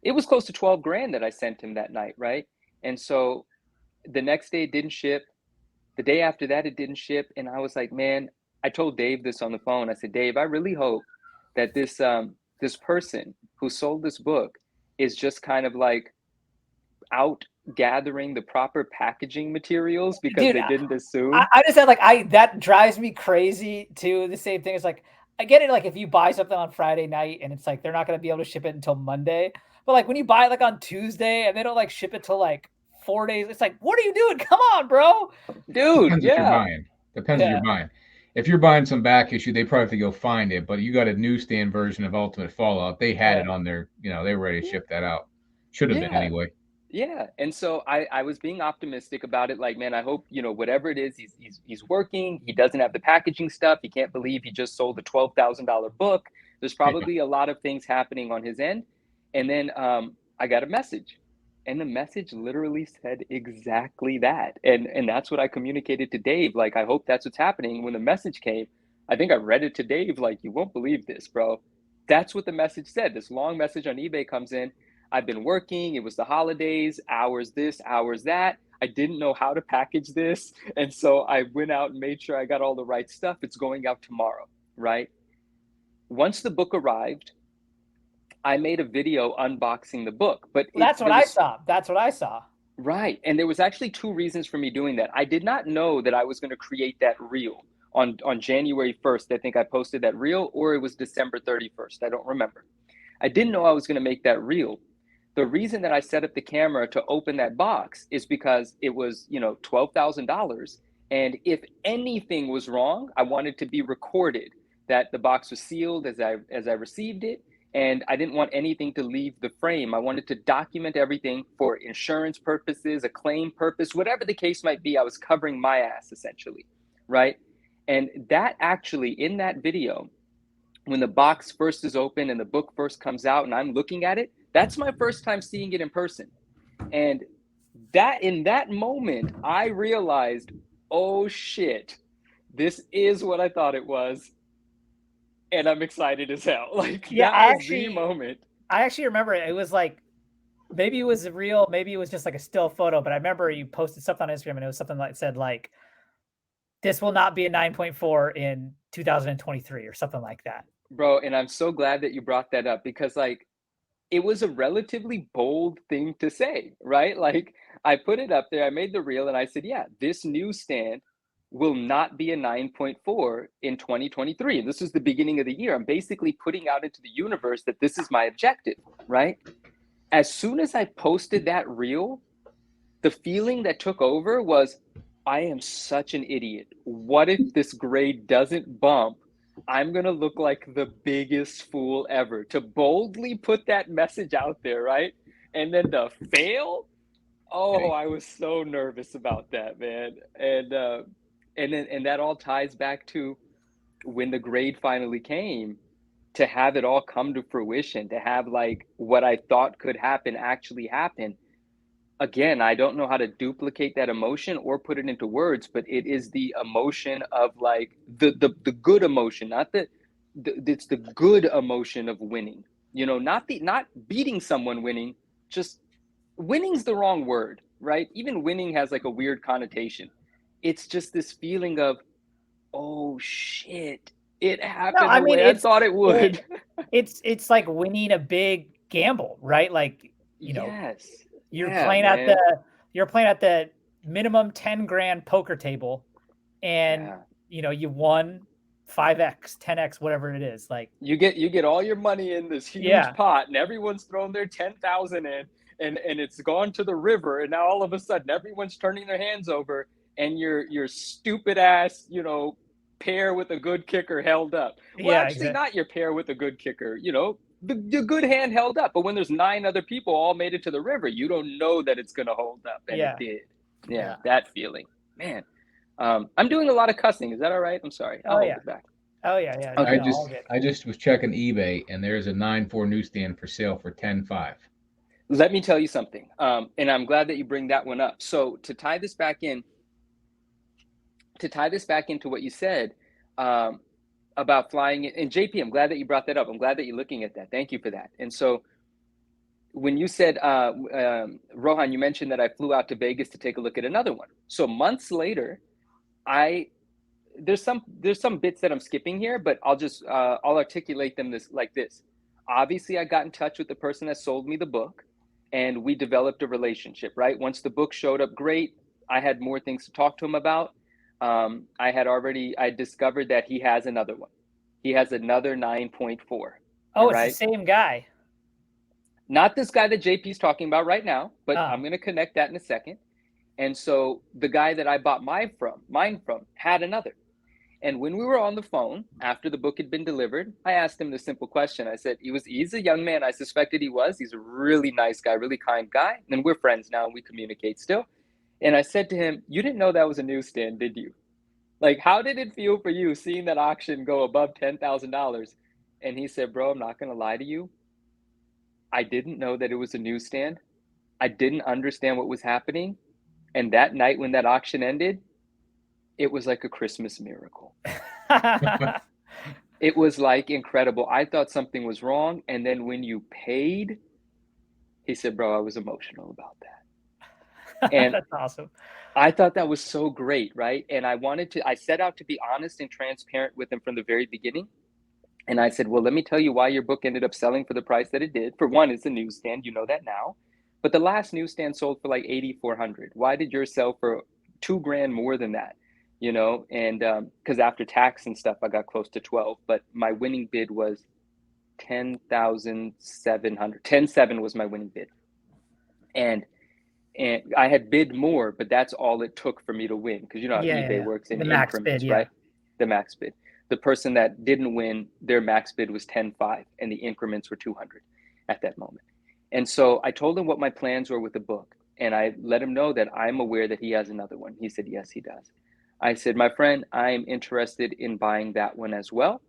it was close to 12 grand that I sent him that night, right? And so the next day it didn't ship. The day after that, it didn't ship. And I was like, man, I told Dave this on the phone. I said, Dave, I really hope that this person who sold this book is just kind of like out gathering the proper packaging materials because they didn't assume. I just said, like, that drives me crazy too. The same thing is like, I get it. Like, if you buy something on Friday night and it's like, they're not going to be able to ship it until Monday. But like when you buy it like on Tuesday and they don't like ship it till like 4 days, it's like, what are you doing? Come on, bro. Dude. Depends what you're buying. Depends what you're buying. If you're buying some back issue, they probably have to go find it. But you got a newsstand version of Ultimate Fallout. They had it on their, they were ready to ship that out. Should have been anyway. Yeah. And so I was being optimistic about it. Like, man, I hope, whatever it is, he's working. He doesn't have the packaging stuff. He can't believe he just sold a $12,000 book. There's probably a lot of things happening on his end. And then I got a message. And the message literally said exactly that. And that's what I communicated to Dave. Like, I hope that's what's happening. When the message came, I think I read it to Dave, like, you won't believe this, bro. That's what the message said. This long message on eBay comes in. I've been working. It was the holidays, hours this, hours that. I didn't know how to package this. And so I went out and made sure I got all the right stuff. It's going out tomorrow, right? Once the book arrived, I made a video unboxing the book. But that's what I saw. That's what I saw. Right. And there was actually two reasons for me doing that. I did not know that I was going to create that reel on January 1st. I think I posted that reel, or it was December 31st. I don't remember. I didn't know I was going to make that reel. The reason that I set up the camera to open that box is because it was, $12,000. And if anything was wrong, I wanted to be recorded that the box was sealed as I received it. And I didn't want anything to leave the frame. I wanted to document everything for insurance purposes, a claim purpose, whatever the case might be. I was covering my ass, essentially, right? And that actually, in that video, when the box first is open and the book first comes out and I'm looking at it, that's my first time seeing it in person. And that in that moment, I realized, oh shit, this is what I thought it was. And I'm excited as hell. Like, that was the moment. I actually remember it. It was like, maybe it was real, maybe it was just like a still photo, but I remember you posted something on Instagram and it was something like said like, this will not be a 9.4 in 2023 or something like that. Bro, and I'm so glad that you brought that up because like, it was a relatively bold thing to say, right? Like, I put it up there, I made the reel and I said, yeah, this newsstand will not be a 9.4 in 2023. And this is the beginning of the year. I'm basically putting out into the universe that this is my objective, right? As soon as I posted that reel, the feeling that took over was, I am such an idiot. What if this grade doesn't bump? I'm going to look like the biggest fool ever to boldly put that message out there, right? And then to fail? Oh, I was so nervous about that, man. And that all ties back to when the grade finally came, to have it all come to fruition, to have like what I thought could happen actually happen. again, I don't know how to duplicate that emotion or put it into words, but it is the emotion of like the good emotion, not it's the good emotion of winning. You know, not beating someone winning, just winning's the wrong word, right? Even winning has like a weird connotation. It's just this feeling of, oh shit, it No, happened I the mean way I thought it it, would. it's like winning a big gamble, right? Like, you know, Yes. you're Yeah, playing at man. the minimum 10 grand poker table, and Yeah. you know you won 5x, 10x, whatever it is. Like, You get all your money in this huge yeah, pot, and everyone's thrown their 10,000 in, and it's gone to the river, and now all of a sudden everyone's turning their hands over, and your stupid ass, pair with a good kicker held up. Well, yeah, actually, exactly. not your pair with a good kicker. The good hand held up, but when there's 9 other people all made it to the river, you don't know that it's gonna hold up, and it Yeah, did. Yeah, yeah. that feeling, man. I'm doing a lot of cussing. Is that all right? I'm sorry. I'll Oh hold yeah. it back. Oh yeah, yeah. No, I Okay. no, all just good. I just was checking eBay, and there's a 9.4 newsstand for sale for 10.5. Let me tell you something, and I'm glad that you bring that one up. So to tie this back into what you said um, about flying, and JP, I'm glad that you brought that up. I'm glad that you're looking at that. Thank you for that. And so when you said, Rohan, you mentioned that I flew out to Vegas to take a look at another one. So months later, I there's some bits that I'm skipping here, but I'll articulate them like this. Obviously, I got in touch with the person that sold me the book, and we developed a relationship. Right, once the book showed up, great. I had more things to talk to him about. I discovered that he has another one. He has another 9.4. All Oh, it's the right, same guy. not this guy that JP's talking about right now, but Oh, I'm going to connect that in a second. And so the guy that I bought mine from had another. And when we were on the phone after the book had been delivered, I asked him the simple question. I said, he's a young man. I suspected he was. He's a really nice guy, really kind guy. And we're friends now and we communicate still. And I said to him, you didn't know that was a newsstand, did you? Like, how did it feel for you seeing that auction go above $10,000? And he said, bro, I'm not going to lie to you. I didn't know that it was a newsstand. I didn't understand what was happening. And that night when that auction ended, it was like a Christmas miracle. It was like incredible. I thought something was wrong. And then when you paid, he said, bro, I was emotional about that. And that's awesome. I thought that was so great, right? And I set out to be honest and transparent with him from the very beginning. And I said, well, let me tell you why your book ended up selling for the price that it did. For one, it's a newsstand. You know that now. But the last newsstand sold for like 8,400. Why did yours sell for $2,000 more than that? And because after tax and stuff, I got close to 12. But my winning bid was 10,700. 10,700 was my winning bid. And I had bid more, but that's all it took for me to win. Because you know how Yeah, yeah, eBay yeah. works in The max bid, increments, yeah. right? The max bid. The person that didn't win, their max bid was 10.5, and the increments were 200 at that moment. And so I told him what my plans were with the book, and I let him know that I'm aware that he has another one. He said, yes, he does. I said, my friend, I am interested in buying that one as well.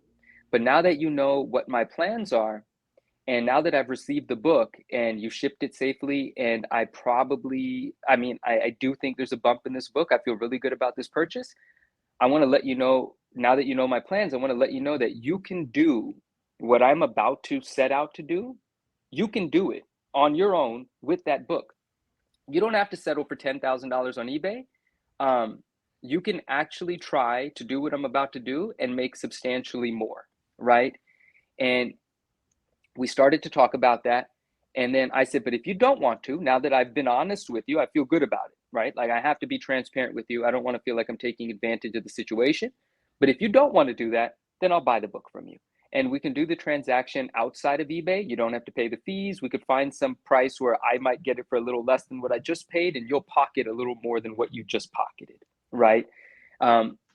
But now that you know what my plans are, and now that I've received the book and you shipped it safely, and I do think there's a bump in this book. I feel really good about this purchase. I want to let you know, now that you know my plans, I want to let you know that you can do what I'm about to set out to do. You can do it on your own with that book. You don't have to settle for $10,000 on eBay. Um, you can actually try to do what I'm about to do and make substantially more, right? And we started to talk about that. And then I said, but if you don't want to, now that I've been honest with you, I feel good about it, right? Like I have to be transparent with you. I don't want to feel like I'm taking advantage of the situation. But if you don't want to do that, then I'll buy the book from you. And we can do the transaction outside of eBay. You don't have to pay the fees. We could find some price where I might get it for a little less than what I just paid, and you'll pocket a little more than what you just pocketed, right?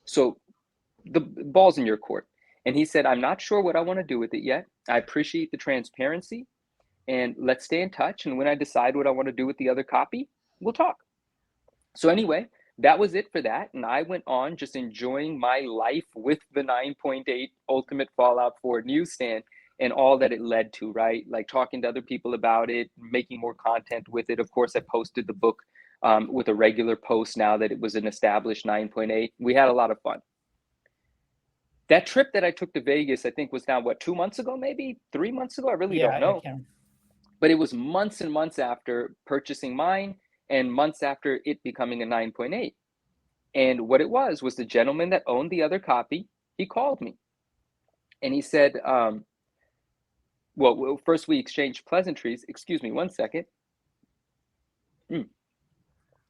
So the ball's in your court. And he said, I'm not sure what I want to do with it yet. I appreciate the transparency, and let's stay in touch. And when I decide what I want to do with the other copy, we'll talk. So anyway, that was it for that. And I went on just enjoying my life with the 9.8 Ultimate Fallout 4 newsstand. and all that it led to, right? Like talking to other people about it, making more content with it. Of course, I posted the book with a regular post now that it was an established 9.8. We had a lot of fun. That trip that I took to Vegas, I think was now, what, 2 months ago, maybe 3 months ago? I really don't I know. can. But it was months and months after purchasing mine and months after it becoming a 9.8. And what it was the gentleman that owned the other copy, he called me and he said, well, first we exchanged pleasantries. Excuse me, one second.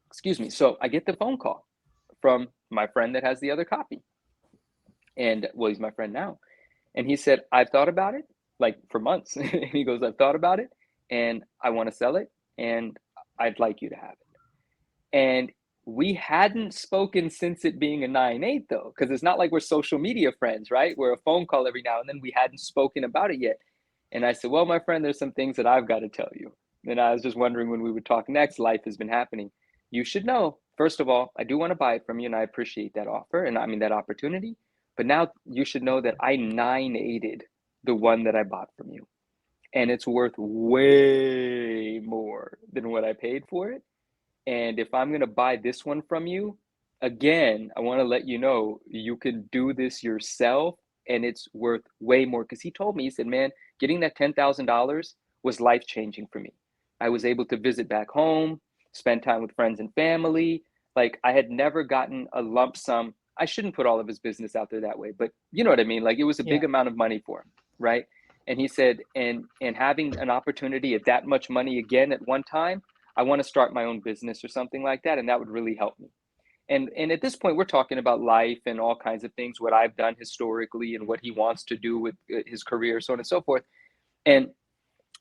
Excuse me. So I get the phone call from my friend that has the other copy. And well, he's my friend now. And he said, I've thought about it like for months. And he goes, I've thought about it and I want to sell it and I'd like you to have it. And we hadn't spoken since it being a 9.8 though, because it's not like we're social media friends, right? We're a phone call every now and then. We hadn't spoken about it yet. And I said, well, my friend, there's some things that I've got to tell you. And I was just wondering when we would talk next, life has been happening. You should know, first of all, I do want to buy it from you and I appreciate that offer and I mean that opportunity. But now you should know that I 9.8'd the one that I bought from you. And it's worth way more than what I paid for it. And if I'm going to buy this one from you, again, I want to let you know you can do this yourself and it's worth way more. Because he told me, he said, man, getting that $10,000 was life-changing for me. I was able to visit back home, spend time with friends and family. Like I had never gotten a lump sum. I shouldn't put all of his business out there that way, but you know what I mean? Like it was a big amount of money for him, right? And he said, and having an opportunity at that much money again at one time, I want to start my own business or something like that. And that would really help me. And at this point, we're talking about life and all kinds of things, what I've done historically and what he wants to do with his career, so on and so forth. And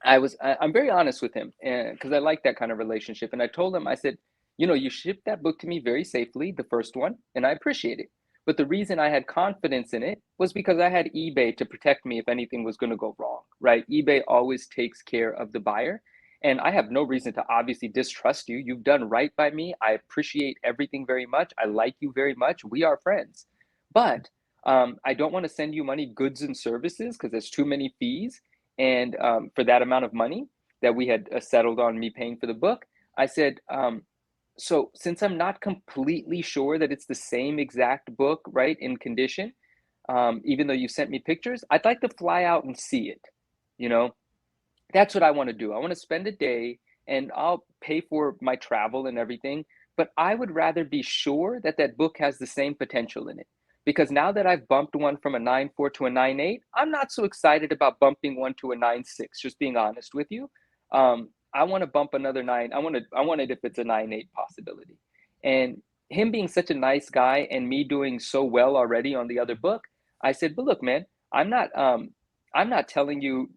I'm very honest with him because I like that kind of relationship. And I told him, I said, you know, you shipped that book to me very safely, the first one, and I appreciate it. But the reason I had confidence in it was because I had eBay to protect me if anything was going to go wrong, right? eBay always takes care of the buyer. And I have no reason to obviously distrust you. You've done right by me. I appreciate everything very much. I like you very much. We are friends. But I don't want to send you money, goods and services, because there's too many fees. And for that amount of money that we had settled on me paying for the book, I said, so since I'm not completely sure that it's the same exact book, right, in condition, even though you sent me pictures, I'd like to fly out and see it. You know, that's what I want to do. I want to spend a day and I'll pay for my travel and everything, but I would rather be sure that that book has the same potential in it. Because now that I've bumped one from a 9.4 to a 9.8, I'm not so excited about bumping one to a 9.6, just being honest with you. I want to bump another 9. I want it if it's a 9.8 possibility. And him being such a nice guy and me doing so well already on the other book, I said, but look, man, I'm not telling you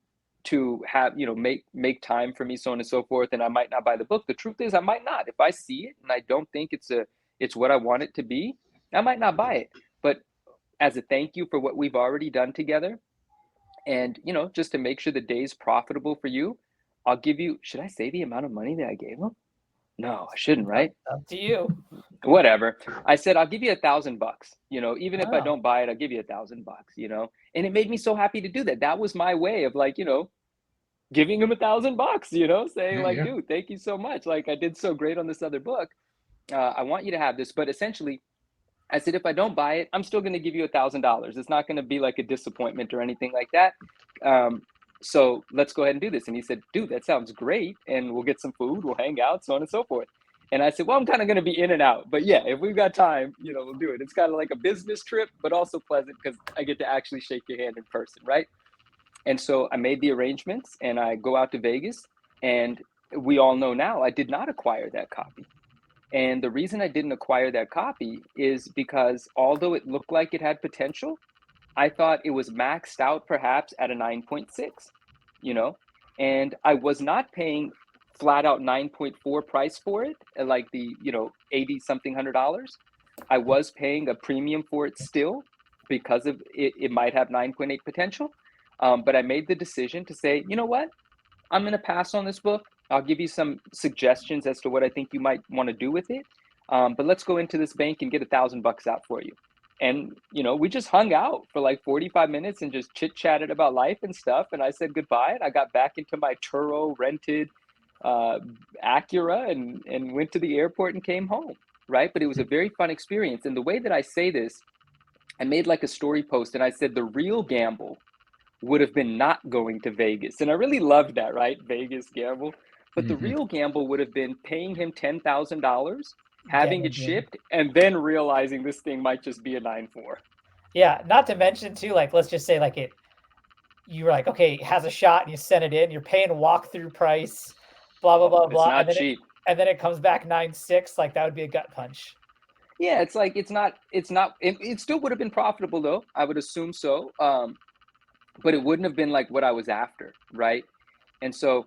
to have, you know, make time for me, so on and so forth, and I might not buy the book. The truth is I might not. If I see it and I don't think it's what I want it to be, I might not buy it. But as a thank you for what we've already done together, and you know, just to make sure the day's profitable for you, I'll give you, should I say the amount of money that I gave him? No, I shouldn't, right? Up to you. Whatever. I said, I'll give you $1,000, you know, even if I Wow. don't buy it, I'll give you $1,000, you know? And it made me so happy to do that. That was my way of like, you know, giving him $1,000, you know, saying like, dude, thank you so much. Like I did so great on this other book. I want you to have this, but essentially I said, if I don't buy it, I'm still going to give you $1,000. It's not going to be like a disappointment or anything like that. So let's go ahead and do this. And he said, dude, that sounds great. And we'll get some food, we'll hang out, so on and so forth. And I said, well, I'm kind of going to be in and out, but yeah, if we've got time, you know, we'll do it. It's kind of like a business trip, but also pleasant because I get to actually shake your hand in person, right? And so I made the arrangements and I go out to Vegas, and we all know now I did not acquire that copy. And the reason I didn't acquire that copy is because although it looked like it had potential, I thought it was maxed out perhaps at a 9.6, you know, and I was not paying flat out 9.4 price for it, like the, you know, 80 something $100. I was paying a premium for it still because of it, it might have 9.8 potential. But I made the decision to say, you know what, I'm going to pass on this book. I'll give you some suggestions as to what I think you might want to do with it. But let's go into this bank and get $1,000 out for you. And, we just hung out for like 45 minutes and just chit chatted about life and stuff. And I said goodbye. And I got back into my Turo rented uh, Acura and went to the airport and came home. Right. But it was a very fun experience. And the way that I say this, I made like a story post and I said the real gamble would have been not going to Vegas. And I really loved that, right? Vegas gamble. But the Hmm. real gamble would have been paying him $10,000, having it Damaging. shipped, and then realizing this thing might just be a 9.4. Yeah, not to mention too, like let's just say like you're like, okay, it has a shot and you send it in, you're paying walkthrough price, blah blah Oh, blah it's blah, not cheap. and then it comes back 9.6, like that would be a gut punch. Yeah, it's like it still would have been profitable though. I would assume so. But it wouldn't have been like what I was after, right? And so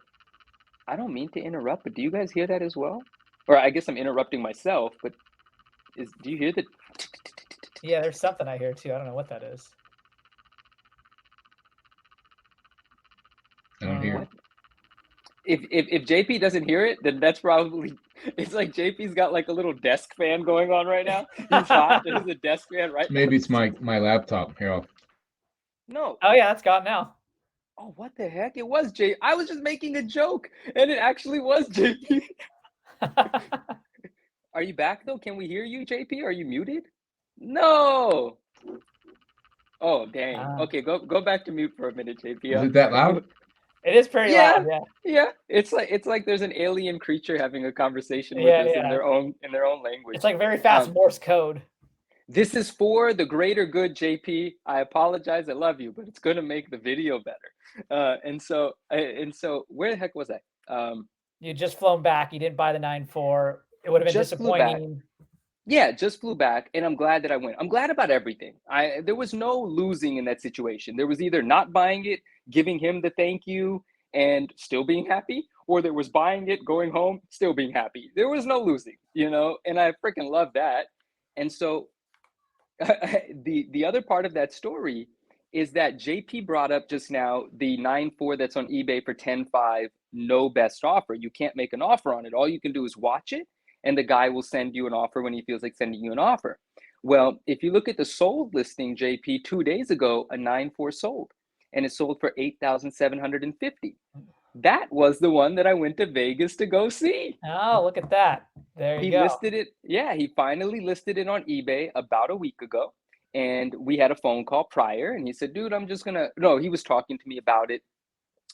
I don't mean to interrupt, but do you guys hear that as well? Or I guess I'm interrupting myself, but do you hear that? Yeah, there's something I hear too. I don't know what that is. I don't hear. What? If JP doesn't hear it, then that's probably it's like JP's got like a little desk fan going on right now. He's hot. There's a desk fan right Maybe next it's my laptop. Here, No. Oh yeah, it's gone now. Oh, what the heck? It was J. I was just making a joke, and it actually was JP. Are you back though? Can we hear you, JP? Are you muted? No. Oh, dang. Okay, go back to mute for a minute, JP. is I'm it that sorry. loud? It is pretty Yeah, loud, yeah. yeah. It's like there's an alien creature having a conversation with Yeah, us in yeah. their own It's language. like very fast Morse code. This is for the greater good, JP. I apologize. I love you, but it's going to make the video better. And so, where the heck was I? You just flown back. You didn't buy the 9.4. It would have been Just flew back. disappointing. Yeah, just flew back, and I'm glad that I went. I'm glad about everything. There was no losing in that situation. There was either not buying it, giving him the thank you, and still being happy, or there was buying it, going home, still being happy. There was no losing, and I freaking love that. And so the other part of that story is that JP brought up just now the 9.4 that's on eBay for 10.5, no best offer. You can't make an offer on it. All you can do is watch it, and the guy will send you an offer when he feels like sending you an offer. Well, if you look at the sold listing, JP, 2 days ago, a 9.4 sold, and it sold for 8,750. That was the one that I went to Vegas to go see. Oh, look at that. There you He go. listed it. Yeah, he finally listed it on eBay about a week ago. And we had a phone call prior, and he said, dude, no, he was talking to me about it.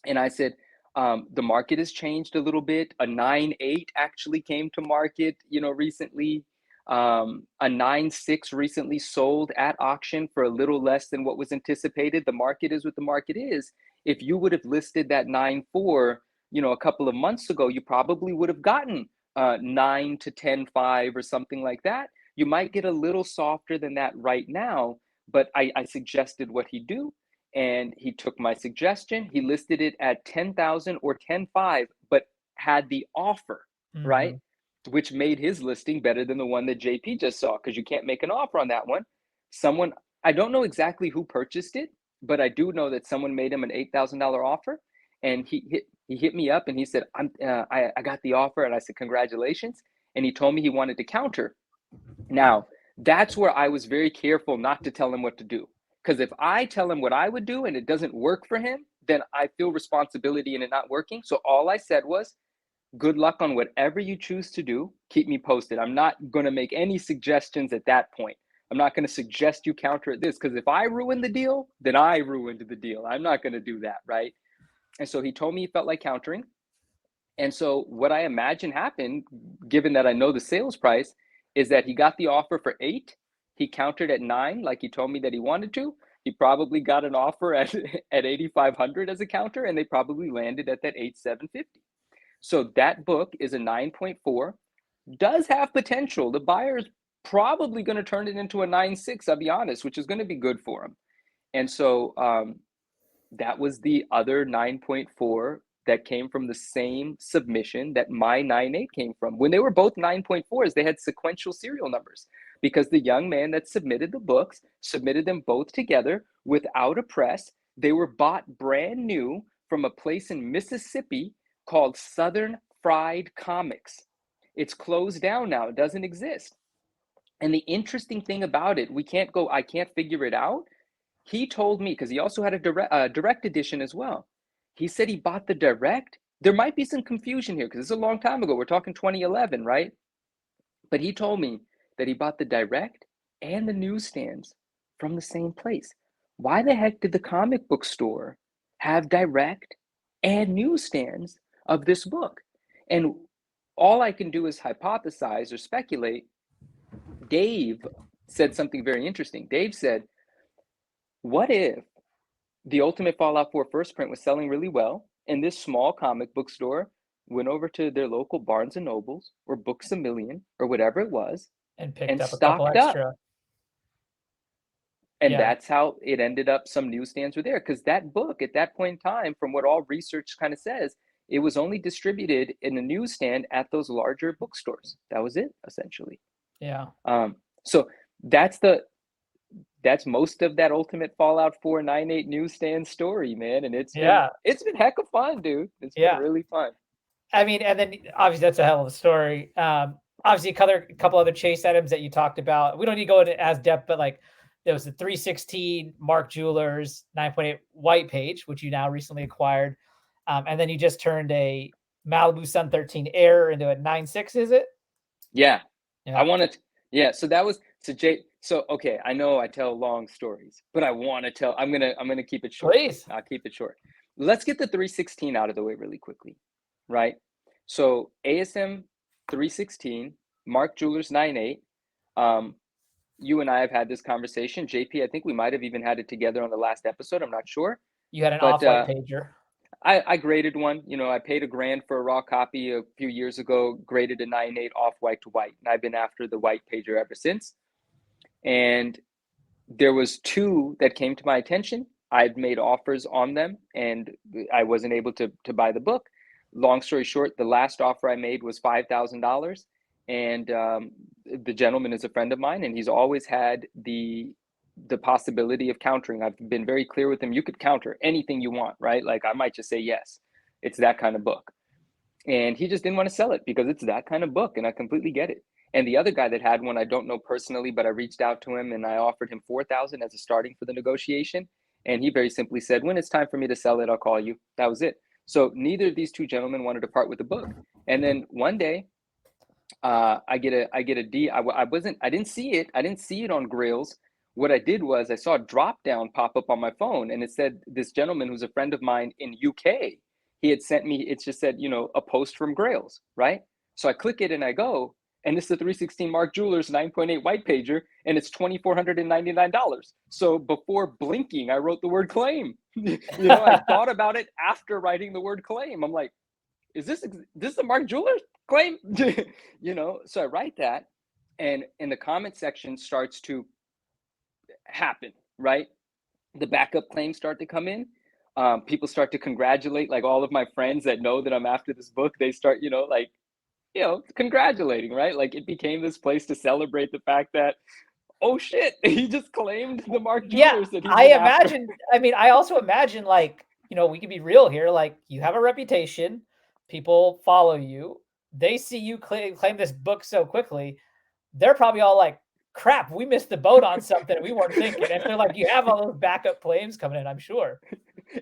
And I said, the market has changed a little bit. A 9.8 actually came to market, recently. A 9.6 recently sold at auction for a little less than what was anticipated. The market is what the market is. If you would have listed that 9.4, a couple of months ago, you probably would have gotten 9 to 10.5 or something like that. You might get a little softer than that right now, but I suggested what he do, and he took my suggestion. He listed it at 10,000 or 10.5, but had the offer, right? Which made his listing better than the one that JP just saw, because you can't make an offer on that one. I don't know exactly who purchased it, but I do know that someone made him an $8,000 offer, and he hit me up and he said, I got the offer, and I said, congratulations. And he told me he wanted to counter. Now, that's where I was very careful not to tell him what to do. Because if I tell him what I would do and it doesn't work for him, then I feel responsibility in it not working. So all I said was, good luck on whatever you choose to do. Keep me posted. I'm not going to make any suggestions at that point. I'm not going to suggest you counter at this, because if I ruin the deal, then I ruined the deal. I'm not going to do that, right? And so he told me he felt like countering. And so what I imagine happened, given that I know the sales price, is that he got the offer for 8. He countered at 9, like he told me that he wanted to. He probably got an offer at 8,500 as a counter, and they probably landed at that 8,750. So that book is a 9.4, does have potential. The buyer is probably going to turn it into a 9.6, I'll be honest, which is going to be good for him. And so that was the other 9.4 that came from the same submission that my 9.8 came from. When they were both 9.4s, they had sequential serial numbers, because the young man that submitted the books submitted them both together without a press. They were bought brand new from a place in Mississippi called Southern Fried Comics. It's closed down now. It doesn't exist. And the interesting thing about it, I can't figure it out. He told me, because he also had a direct edition as well. He said he bought the direct. There might be some confusion here because it's a long time ago. We're talking 2011, right? But he told me that he bought the direct and the newsstands from the same place. Why the heck did the comic book store have direct and newsstands of this book? And all I can do is hypothesize or speculate. Dave said something very interesting. Dave said, what if the Ultimate Fallout 4 first print was selling really well, and this small comic book store went over to their local Barnes and Nobles or Books A Million or whatever it was And picked and up a couple stocked up? extra. And Yeah. that's how it ended up. Some newsstands were there because that book at that point in time, from what all research kind of says, it was only distributed in a newsstand at those larger bookstores. That was it, essentially. Yeah. So that's most of that Ultimate Fallout 4 9.8 newsstand story, man. And it's been heck of fun, dude. It's been really fun. I mean, and then obviously that's a hell of a story. Obviously a couple other chase items that you talked about. We don't need to go into as depth, but like there was the 316 Mark Jewelers 9.8 white page, which you now recently acquired. And then you just turned a Malibu Sun 13 Air into a 9.6, is it? Yeah. I want to, so that was, okay, I know I tell long stories, but I'm going to keep it short. Please. I'll keep it short. Let's get the 316 out of the way really quickly, right? So ASM 316, Mark Jewelers 9.8. You and I have had this conversation. JP, I think we might have even had it together on the last episode. I'm not sure. You had an off-white pager. I graded one. I paid $1,000 for a raw copy a few years ago, graded a 9.8 off-white to white. And I've been after the white pager ever since. And there was 2 that came to my attention. I'd made offers on them and I wasn't able to buy the book. Long story short, the last offer I made was $5,000. And the gentleman is a friend of mine, and he's always had the possibility of countering. I've been very clear with him. You could counter anything you want, right? Like I might just say yes. It's that kind of book. And he just didn't want to sell it because it's that kind of book, and I completely get it. And the other guy that had one, I don't know personally, but I reached out to him and I offered him $4,000 as a starting for the negotiation. And he very simply said, when it's time for me to sell it, I'll call you. That was it. So neither of these 2 gentlemen wanted to part with the book. And then one day, I get a D. I didn't see it. I didn't see it on Grails. What I did was I saw a drop down pop up on my phone, and it said this gentleman who's a friend of mine in UK. He had sent me. It just said, a post from Grails, right? So I click it and I go, and it's the 316 Mark Jewelers 9.8 white pager, and it's $2,499. So before blinking, I wrote the word claim. I thought about it after writing the word claim. I'm like, is this the Mark Jewelers claim? So I write that, and in the comment section starts to happen, right? The backup claims start to come in. People start to congratulate, like all of my friends that know that I'm after this book, they start, congratulating, right? Like it became this place to celebrate the fact that, oh shit, he just claimed the Mark Jewelers. Yeah, I imagine. I mean, I also imagine like, we can be real here. Like you have a reputation, people follow you, they see you claim this book so quickly. They're probably all like, crap, we missed the boat on something we weren't thinking. And they're like, you have all those backup claims coming in, I'm sure.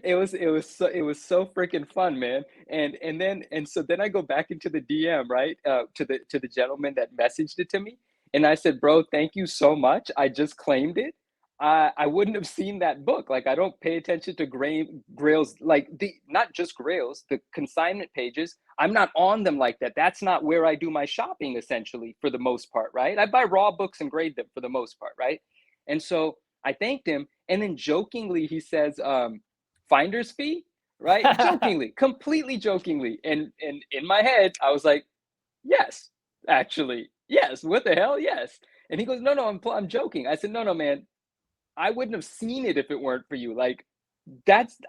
It was so freaking fun, man. And so then I go back into the DM, right? To the gentleman that messaged it to me. And I said, bro, thank you so much. I just claimed it. I wouldn't have seen that book. Like I don't pay attention to Grails, like not just Grails, the consignment pages. I'm not on them like that. That's not where I do my shopping, essentially, for the most part, right? I buy raw books and grade them for the most part, right? And so I thanked him, and then jokingly he says, finder's fee, right? Jokingly, completely jokingly. And in my head, I was like, yes, actually, yes. What the hell? Yes. And he goes, no, I'm joking. I said, no, man. I wouldn't have seen it if it weren't for you. Like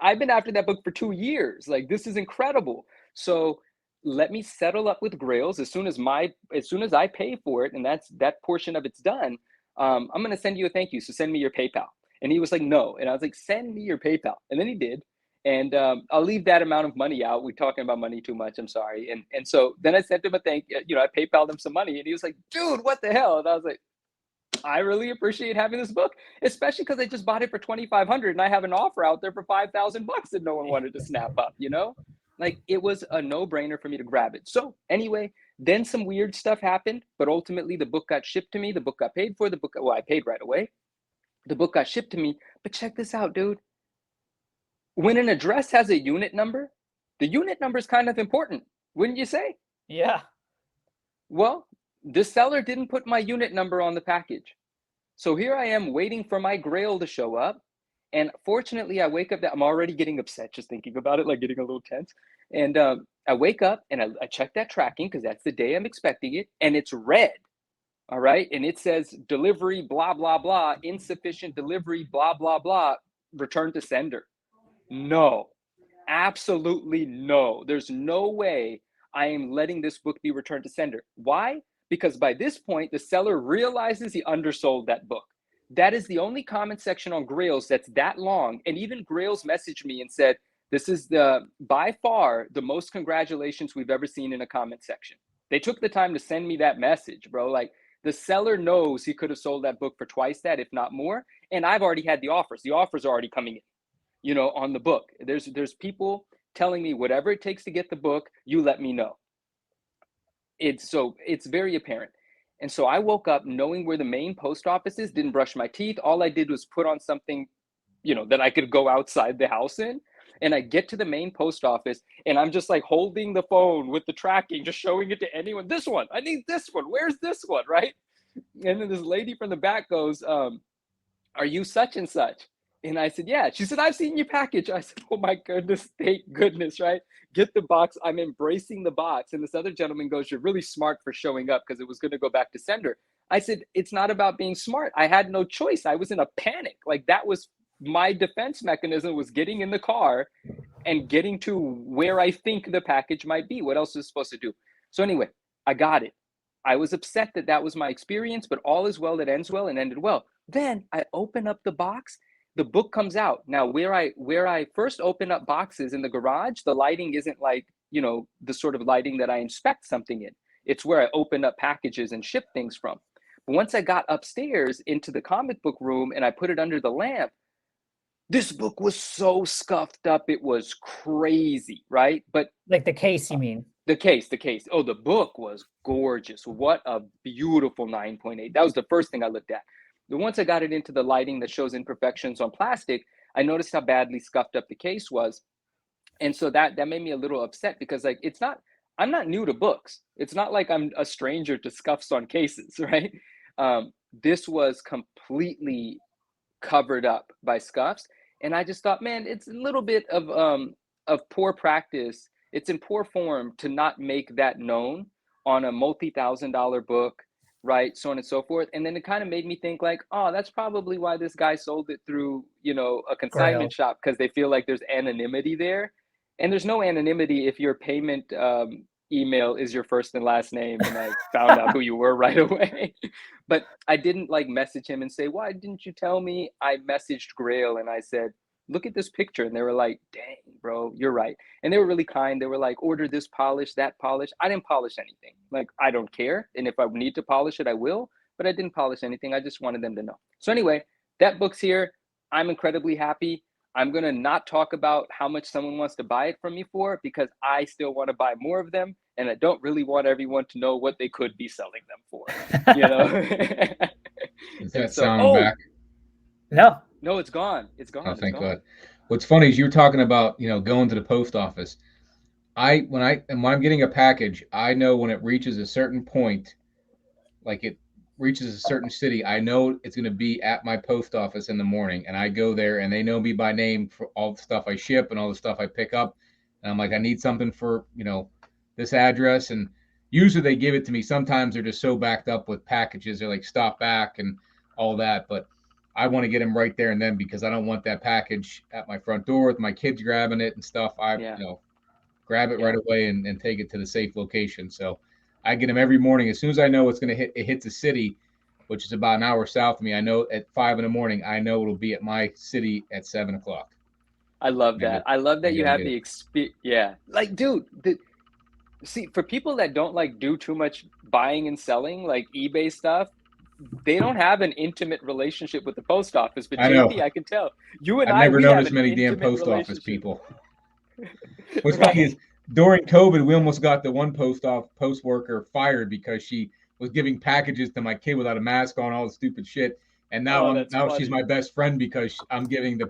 I've been after that book for 2 years. Like this is incredible. So let me settle up with Grails as soon as I pay for it, and that portion of it's done. I'm gonna send you a thank you. So send me your PayPal. And he was like, no. And I was like, send me your PayPal. And then he did. And I'll leave that amount of money out. We're talking about money too much. I'm sorry. And so then I sent him a I PayPal'd him some money, and he was like, dude, what the hell? And I was like, I really appreciate having this book, especially because I just bought it for 2,500 and I have an offer out there for 5,000 bucks that no one wanted to snap up, you know? Like it was a no-brainer for me to grab it. So anyway, then some weird stuff happened, but ultimately the book got shipped to me. The book got paid for. Well, I paid right away. The book got shipped to me. But check this out, dude. When an address has a unit number, the unit number is kind of important, wouldn't you say? Yeah. Well, the seller didn't put my unit number on the package. So here I am waiting for my grail to show up. And fortunately, I wake up, I'm already getting upset just thinking about it, like getting a little tense. And I wake up and I check that tracking because that's the day I'm expecting it. And it's red. All right. And it says delivery, blah, blah, blah, insufficient delivery, blah, blah, blah, return to sender. No, absolutely no. There's no way I am letting this book be returned to sender. Why? Because by this point, the seller realizes he undersold that book. That is the only comment section on Grails that's that long. And even Grails messaged me and said, this is by far the most congratulations we've ever seen in a comment section. They took the time to send me that message, bro. Like the seller knows he could have sold that book for twice that, if not more. And I've already had the offers. The offers are already coming in, you know, on the book. There's people telling me whatever it takes to get the book, you let me know. It's very apparent. And so I woke up knowing where the main post office is, didn't brush my teeth. All I did was put on something, you know, that I could go outside the house in. And I get to the main post office and I'm just like holding the phone with the tracking, just showing it to anyone. This one, I need this one. Where's this one, right? And then this lady from the back goes, are you such and such? And I said, yeah. She said, I've seen your package. I said, oh my goodness, thank goodness, right? Get the box. I'm embracing the box. And this other gentleman goes, you're really smart for showing up because it was going to go back to sender. I said, it's not about being smart. I had no choice. I was in a panic. Like that was my defense mechanism, was getting in the car and getting to where I think the package might be. What else is it supposed to do? So anyway, I got it. I was upset that that was my experience, but all is well that ends well and ended well. Then I open up the box. The book comes out. Now, where I first open up boxes in the garage, the lighting isn't like, you know, the sort of lighting that I inspect something in. It's where I open up packages and ship things from. But once I got upstairs into the comic book room and I put it under the lamp, this book was so scuffed up, it was crazy, right? But like the case, you mean? The case. Oh, the book was gorgeous. What a beautiful 9.8. That was the first thing I looked at. But once I got it into the lighting that shows imperfections on plastic, I noticed how badly scuffed up the case was. And so that made me a little upset because like I'm not new to books. It's not like I'm a stranger to scuffs on cases, right? This was completely covered up by scuffs. And I just thought, man, it's a little bit of poor practice. It's in poor form to not make that known on a multi-$1,000 book, right? So on and so forth. And then it kind of made me think like, oh, that's probably why this guy sold it through, you know, a consignment shop, because they feel like there's anonymity there. And there's no anonymity if your payment email is your first and last name. And I found out who you were right away. But I didn't like message him and say, why didn't you tell me? I messaged Grail and I said, look at this picture. And they were like, dang, bro, you're right. And they were really kind. They were like, order this polish, that polish. I didn't polish anything. Like, I don't care. And if I need to polish it, I will. But I didn't polish anything. I just wanted them to know. So anyway, that book's here. I'm incredibly happy. I'm going to not talk about how much someone wants to buy it from me for, because I still want to buy more of them. And I don't really want everyone to know what they could be selling them for, you know? Is that sound back? No. No, it's gone. It's gone. Oh, thank God. What's funny is you were talking about, you know, going to the post office. When I'm getting a package, I know when it reaches a certain point, like it reaches a certain city, I know it's going to be at my post office in the morning. And I go there and they know me by name for all the stuff I ship and all the stuff I pick up. And I'm like, I need something for, you know, this address. And usually they give it to me. Sometimes they're just so backed up with packages. They're like, stop back and all that. But I want to get them right there and then, because I don't want that package at my front door with my kids grabbing it and stuff. You know, grab it right away and take it to the safe location. So I get them every morning. As soon as I know it's going to hit the city, which is about an hour south of me, I know at 5 a.m, I know it'll be at my city at 7 o'clock. I love that. I love that you have the experience. Yeah. Like, dude, see, for people that don't like do too much buying and selling, like eBay stuff, they don't have an intimate relationship with the post office, but I know. JP, I can tell you and I've I, never we known have as an many damn intimate post office relationship. people. What's funny is during COVID, we almost got the one post worker fired because she was giving packages to my kid without a mask on, all the stupid shit. And now Oh, that's now she's funny. my best friend because I'm giving the,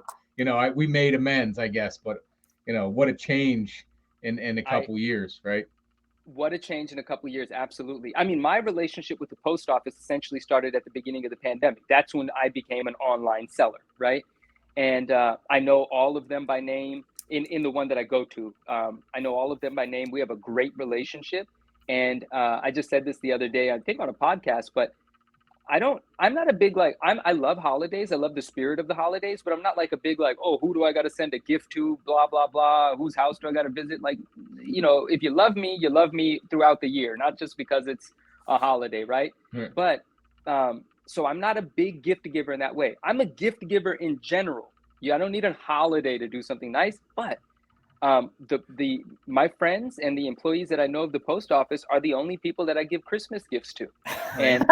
we made amends, I guess. But what a change in a couple years, right? What a change in a couple of years. Absolutely. I mean, my relationship with the post office essentially started at the beginning of the pandemic. That's when I became an online seller, right? And I know all of them by name in the one that I go to. I know all of them by name. We have a great relationship. And I just said this the other day, I think on a podcast, but I'm not a big, like, I love holidays. I love the spirit of the holidays, but I'm not like a big, like, oh, who do I got to send a gift to? Blah, blah, blah. Whose house do I got to visit? Like, if you love me throughout the year, not just because it's a holiday. Right. Yeah. But, so I'm not a big gift giver in that way. I'm a gift giver in general. I don't need a holiday to do something nice, but my friends and the employees that I know of the post office are the only people that I give Christmas gifts to. And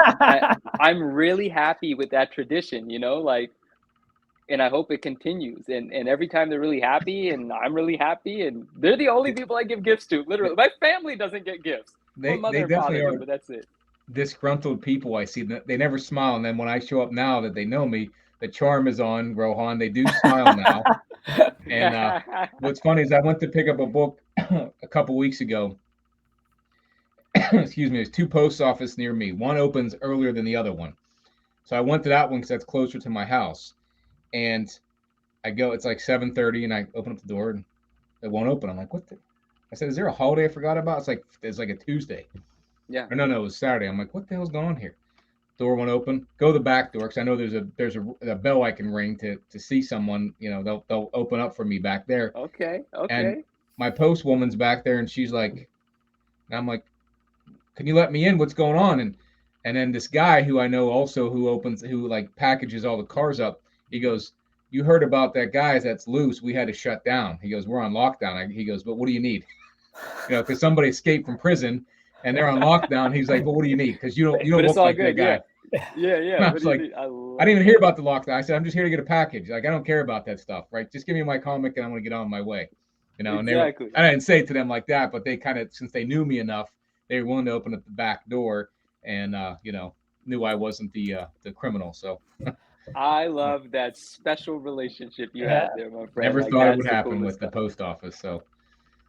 I'm really happy with that tradition, and I hope it continues. And every time they're really happy and I'm really happy, and they're the only people I give gifts to. Literally, my family doesn't get gifts. My mother and father do, but that's it. Disgruntled people I see, they never smile, and then when I show up now that they know me, the charm is on, Rohan. They do smile now. And what's funny is I went to pick up a book a couple weeks ago. Excuse me. There's two post offices near me. One opens earlier than the other one, so I went to that one because that's closer to my house. And I go. It's like 7:30, and I open up the door, and it won't open. I'm like, what the? I said, is there a holiday I forgot about? It's like a Tuesday. Yeah. Or no, it was Saturday. I'm like, what the hell's going on here? Door won't open. Go to the back door because I know there's a bell I can ring to see someone. They'll open up for me back there. Okay. And my post woman's back there, and she's like, and I'm like, can you let me in? What's going on? And then this guy who I know also who like packages all the cars up. He goes, you heard about that guy that's loose? We had to shut down. He goes, we're on lockdown. He goes, but what do you need? Because somebody escaped from prison and they're on lockdown. He's like, well, what do you need? Because you don't look like that guy. Yeah. I was like, I didn't even hear about the lockdown. I said, I'm just here to get a package. Like, I don't care about that stuff, right? Just give me my comic and I'm going to get on my way. Exactly. And I didn't say it to them like that, but they kind of, since they knew me enough, they were willing to open up the back door and, knew I wasn't the criminal. So I love that special relationship you have there, my friend. Never thought it would happen with the post office. So,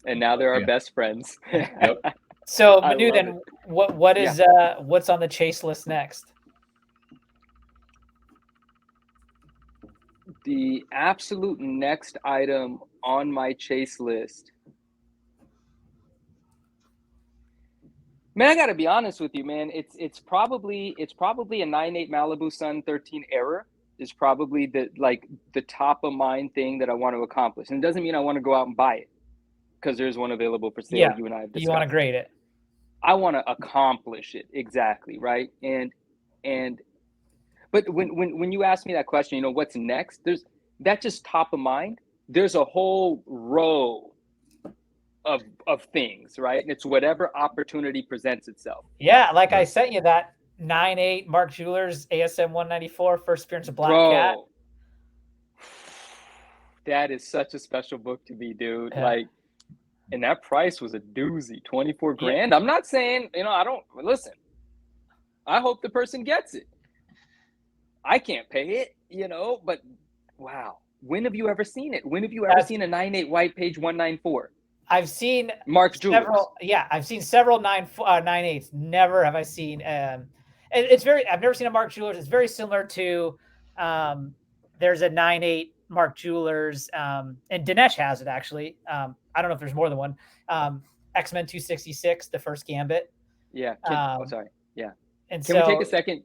and now they're our best friends. Yep. So Manu, then what is what's on the chase list next? The absolute next item on my chase list. Man, I gotta be honest with you, man. It's probably a 9.8 Malibu Sun 13 Error is probably the top of mind thing that I want to accomplish. And it doesn't mean I want to go out and buy it because there's one available for sale. Yeah, you and I have discussed. You want to grade it. I want to accomplish it, exactly, right? But when you ask me that question, what's next? That's just top of mind. There's a whole row of things, right? And it's whatever opportunity presents itself. Yeah, like I sent you that 9.8 Mark Jewelers ASM 194 first appearance of Black Cat. That is such a special book to me, dude. Yeah. Like, and that price was a doozy, 24 grand. Yeah. I'm not saying, I don't listen. I hope the person gets it. I can't pay it, but wow. When have you ever seen it? When have you ever seen a 9.8 white page 194? I've seen Mark's several. Yeah, I've seen several 9.8s. Never have I seen. I've never seen a Mark Jewelers. It's very similar to. There's a 9.8 Mark Jewelers, and Dinesh has it actually. I don't know if there's more than one. X-Men 266, the first Gambit. Yeah. Sorry. Yeah. And Can we take a second?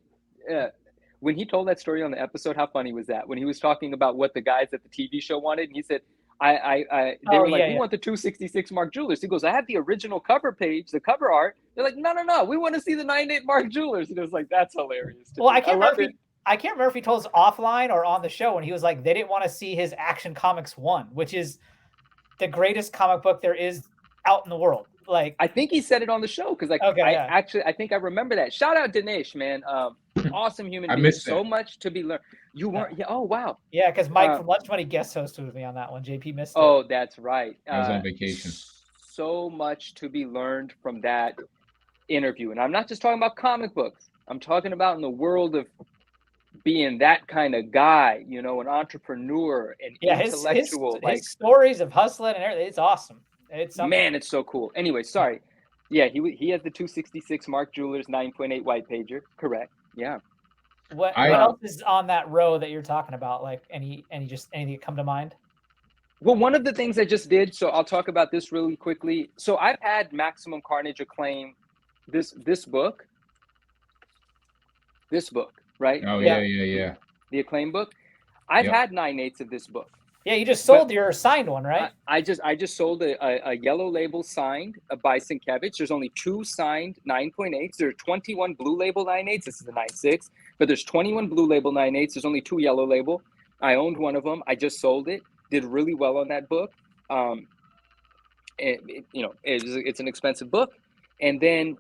When he told that story on the episode, how funny was that? When he was talking about what the guys at the TV show wanted, and he said. They were like, we want the 266 Mark Jewelers. He goes, I have the original cover page, the cover art. They're like, no, we want to see the 9.8 Mark Jewelers. And it was like, that's hilarious. Well, I can't remember if he told us offline or on the show when he was like, they didn't want to see his Action Comics 1, which is the greatest comic book there is out in the world. Like, I think he said it on the show because I think I remember that. Shout out Dinesh, man. Awesome human I being. missed So that. much to be learned. You weren't. Yeah. Oh wow. Yeah, because Mike Uh, from Lunch Money guest hosted with me on that one. JP missed it. oh, that's right. I was on vacation. So much to be learned from that interview, and I'm not just talking about comic books. I'm talking about in the world of being that kind of guy, you know, an entrepreneur, an Yeah, intellectual. Like, his stories of hustling and everything, it's awesome. It's something. man, it's so cool. Anyway, sorry. Yeah, he has the 266 Mark Jewelers 9.8 white pager. Correct. Yeah. What I- else is on that row that you're talking about? Like anything that come to mind? Well, one of the things I just did, so I'll talk about this really quickly. So I've had Maximum Carnage acclaim this book, right? Oh Yeah. yeah. The acclaim book. I've Yep. had 9/8 of this book. Yeah, you just sold your signed one, right? I just sold a yellow label signed by Sienkiewicz. There's only 2 signed 9.8s. There are 21 blue label 9.8s. This is a 9.6, but there's 21 blue label 9.8s. There's only 2 yellow label. I owned one of them. I just sold it. Did really well on that book. It's an expensive book. And then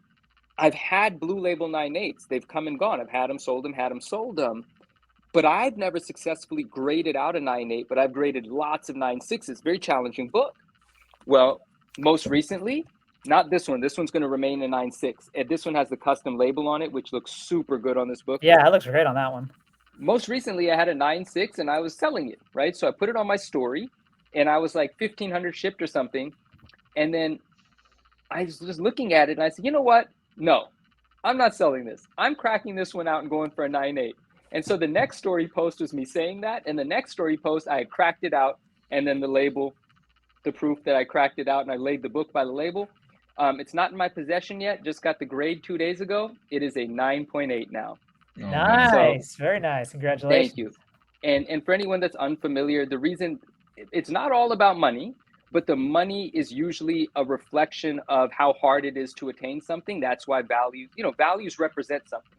I've had blue label 9.8s. They've come and gone. I've had them, sold them. But I've never successfully graded out a 9.8, but I've graded lots of 9.6s. Very challenging book. Well, most recently, not this one. This one's going to remain a 9.6. And this one has the custom label on it, which looks super good on this book. Yeah, it looks great on that one. Most recently, I had a 9.6 and I was selling it, right? So I put it on my story and I was like 1,500 shipped or something. And then I was just looking at it and I said, you know what? No, I'm not selling this. I'm cracking this one out and going for a 9.8. And so the next story post was me saying that. And the next story post, I had cracked it out. And then the label, the proof that I cracked it out and I laid the book by the label. It's not in my possession yet. Just got the grade 2 days ago. It is a 9.8 now. Oh, Nice. So, very nice. Congratulations. Thank you. And for anyone that's unfamiliar, the reason it's not all about money, but the money is usually a reflection of how hard it is to attain something. That's why values represent something.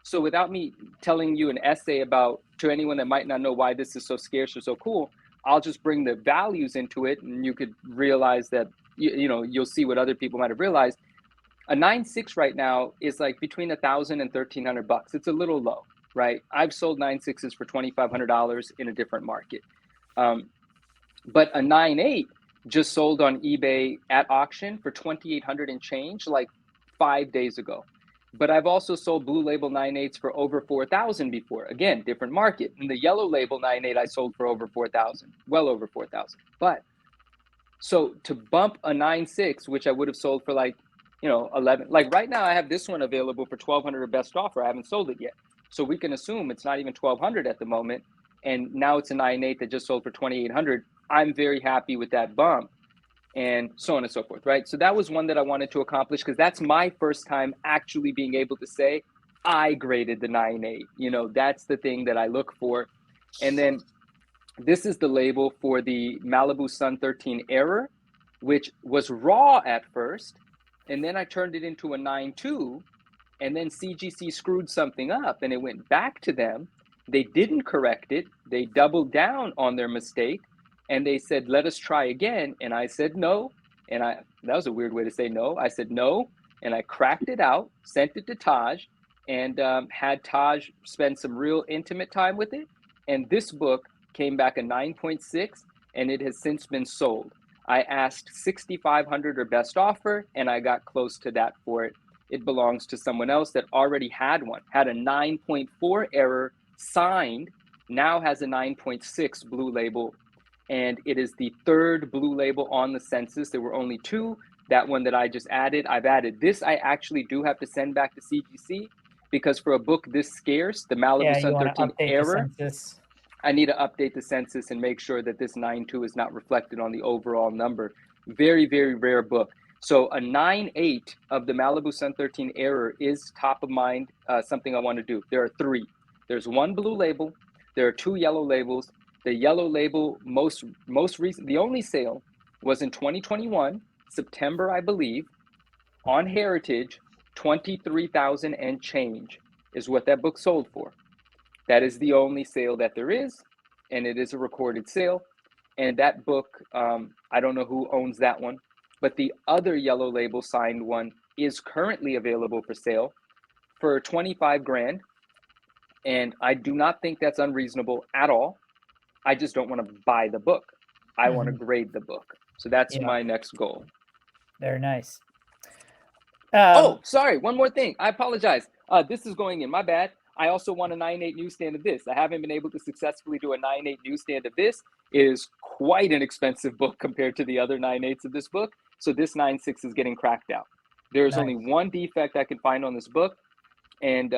So without me telling you an essay about, to anyone that might not know why this is so scarce or so cool, I'll just bring the values into it and you could realize that, you'll see what other people might have realized. A 9.6 right now is like between $1,000 and $1,300. It's a little low, right? I've sold 9.6s for $2,500 in a different market. But a 9.8 just sold on eBay at auction for $2,800 and change like 5 days ago. But I've also sold blue label 9.8s for over $4,000 before. Again, different market. And the yellow label 9.8 I sold for over $4,000, well over $4,000. But so to bump a 9.6, which I would have sold for like, 11, like right now I have this one available for $1,200 or best offer. I haven't sold it yet. So we can assume it's not even $1,200 at the moment. And now it's a 9.8 that just sold for $2,800. I'm very happy with that bump. And so on and so forth, right? So that was one that I wanted to accomplish because that's my first time actually being able to say I graded the 9.8. That's the thing that I look for. And then this is the label for the Malibu Sun 13 Error, which was raw at first. And then I turned it into a 9.2. And then CGC screwed something up and it went back to them. They didn't correct it. They doubled down on their mistake. And they said, let us try again. And I said, no. And that was a weird way to say no. I said, no. And I cracked it out, sent it to Taj, and had Taj spend some real intimate time with it. And this book came back a 9.6, and it has since been sold. I asked $6,500 or best offer, and I got close to that for it. It belongs to someone else that already had one, had a 9.4 error signed, now has a 9.6 blue label. And it is the 3rd blue label on the census. There were only 2. That one that I just added, I've added. This I actually do have to send back to CGC because for a book this scarce, the Malibu Sun 13 Error, I need to update the census and make sure that this 9.2 is not reflected on the overall number. Very, very rare book. So a 9.8 of the Malibu Sun 13 Error is top of mind, something I want to do. There are 3. There's 1 blue label. There are 2 yellow labels. The yellow label most recent, the only sale was in 2021, September, I believe, on Heritage, 23,000 and change is what that book sold for. That is the only sale that there is, and it is a recorded sale. And that book, I don't know who owns that one, but the other yellow label signed one is currently available for sale for 25 grand. And I do not think that's unreasonable at all. I just don't want to buy the book. I want to grade the book. So that's my next goal. Very nice. Oh, sorry. One more thing. I apologize. This is going in. My bad. I also want a 9.8 newsstand of this. I haven't been able to successfully do a 9.8 newsstand of this. It is quite an expensive book compared to the other 9.8s of this book. So this 9.6 is getting cracked out. There's only one defect I can find on this book. And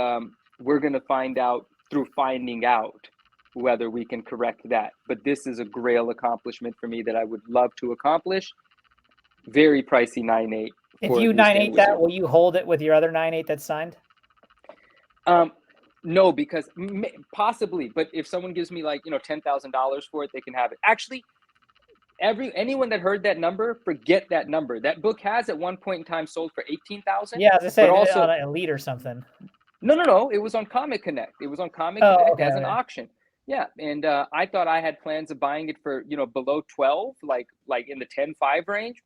we're going to find out through finding out whether we can correct that. But this is a grail accomplishment for me that I would love to accomplish. Very pricey 9.8. If you 9.8 that, will you hold it with your other 9.8 that's signed? No, because possibly, but if someone gives me like, $10,000 for it, they can have it. Actually, anyone that heard that number, forget that number. That book has at one point in time sold for 18,000. Yeah, as I said, also on Elite or something. No. It was on Comic Connect. It was on Comic Connect as an auction. Yeah, and I thought I had plans of buying it for below 12, like in the 10.5 range.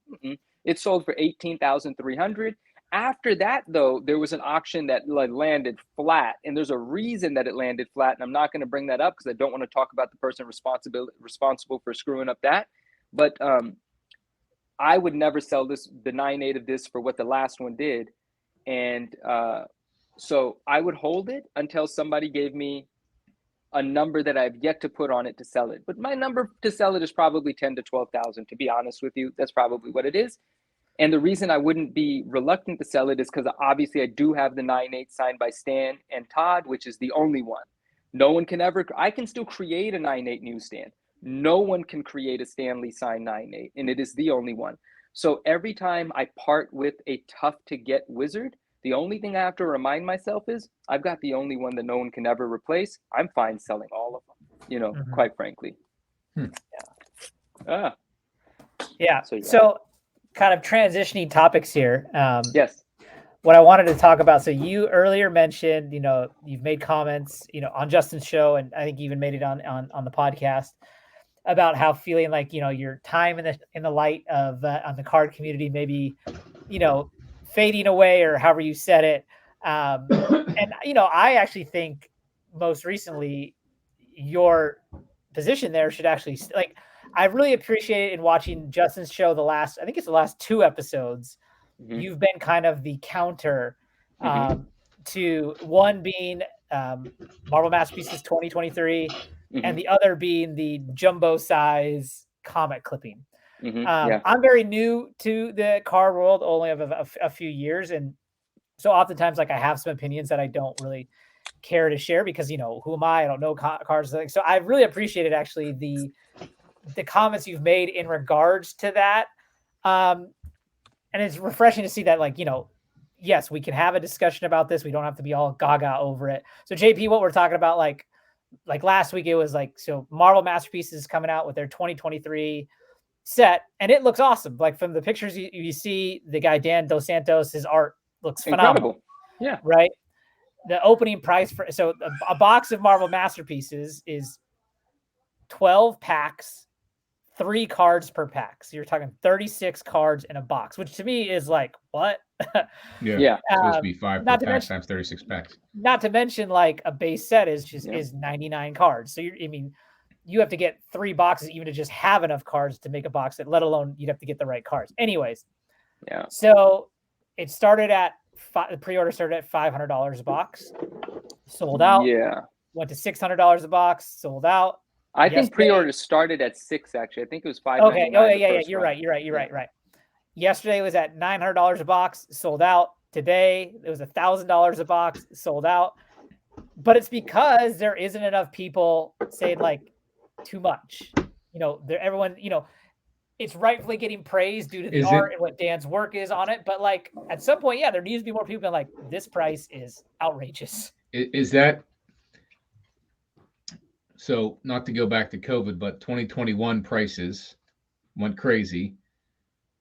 It sold for 18,300. After that, though, there was an auction that landed flat, and there's a reason that it landed flat, and I'm not going to bring that up because I don't want to talk about the person responsible for screwing up that. But I would never sell the 9.8 of this for what the last one did, and so I would hold it until somebody gave me a number that I've yet to put on it to sell it. But my number to sell it is probably 10 to 12,000. To be honest with you, that's probably what it is. And the reason I wouldn't be reluctant to sell it is because obviously I do have the 9.8 signed by Stan and Todd, which is the only one. No one can I can still create a 9.8 newsstand. No one can create a Stan Lee signed 9.8, and it is the only one. So every time I part with a tough to get wizard, the only thing I have to remind myself is I've got the only one that no one can ever replace. I'm fine selling all of them, quite frankly. Yeah. So kind of transitioning topics here. Yes. What I wanted to talk about. So you earlier mentioned, you've made comments, on Justin's show, and I think you even made it on the podcast about how feeling like, your time in the light of on the card community, maybe, fading away, or however you said it. And, I actually think most recently your position there should actually I really appreciated in watching Justin's show the last 2 episodes. You've been kind of the counter to one being Marvel Masterpieces 2023 and the other being the jumbo size comic clipping. I'm very new to the card world, only of a few years. And so oftentimes, I have some opinions that I don't really care to share because, who am I? I don't know cards. So I really appreciated actually the comments you've made in regards to that. And it's refreshing to see that, yes, we can have a discussion about this. We don't have to be all gaga over it. So JP, what we're talking about, like last week, it was so Marvel Masterpieces coming out with their 2023 set, and it looks awesome. Like from the pictures you see, the guy Dan Dos Santos, his art looks phenomenal. Yeah. Right. The opening price for a box of Marvel Masterpieces is 12 packs, 3 cards per pack. So you're talking 36 cards in a box, which to me is what? Yeah. It's supposed to be 5 per pack times 36 packs. Not to mention a base set is 99 cards. So you have to get 3 boxes even to just have enough cards to make a box set, let alone you'd have to get the right cards. Anyways. Yeah. So it started at the pre-order started at $500 a box, sold out. Yeah. Went to $600 a box, sold out. I think pre-order started at 6. Actually, I think it was 5. Okay. Oh yeah. You're right. Yesterday was at $900 a box, sold out. Today it was $1,000 a box, sold out. But it's because there isn't enough people saying too much. Everyone. It's rightfully getting praised due to the art and what Dan's work is on it. But at some point, there needs to be more people being this price is outrageous. Is that so? Not to go back to COVID, but 2021 prices went crazy.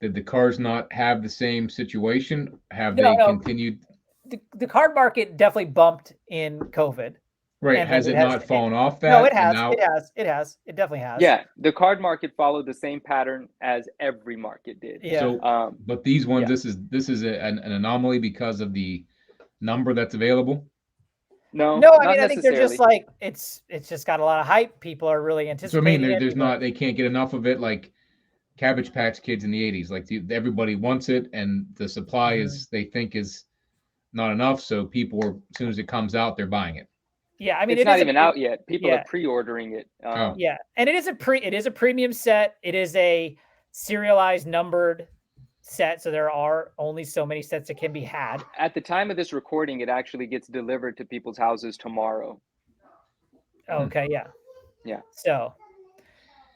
Did the cards not have the same situation? Have they continued? The card market definitely bumped in COVID. Right. Has it not fallen off that? No, it has. It has. It definitely has. Yeah. The card market followed the same pattern as every market did. Yeah. So, but these ones, this is an anomaly because of the number that's available. No, I not mean, I think they're necessarily. just like it's just got a lot of hype. People are really So I mean, anticipating it. there's not, they can't get enough of it. Like Cabbage Patch Kids in the '80s, like everybody wants it, and the supply is, they think, is not enough. So people are, as soon as it comes out, they're buying it. Yeah, I mean, It's it not is even out yet. People yeah. are pre-ordering it. Oh. Yeah, and it is a premium set. It is a serialized numbered set, so there are only so many sets that can be had. At the time of this recording, it actually gets delivered to people's houses tomorrow. Okay, yeah. Yeah. So,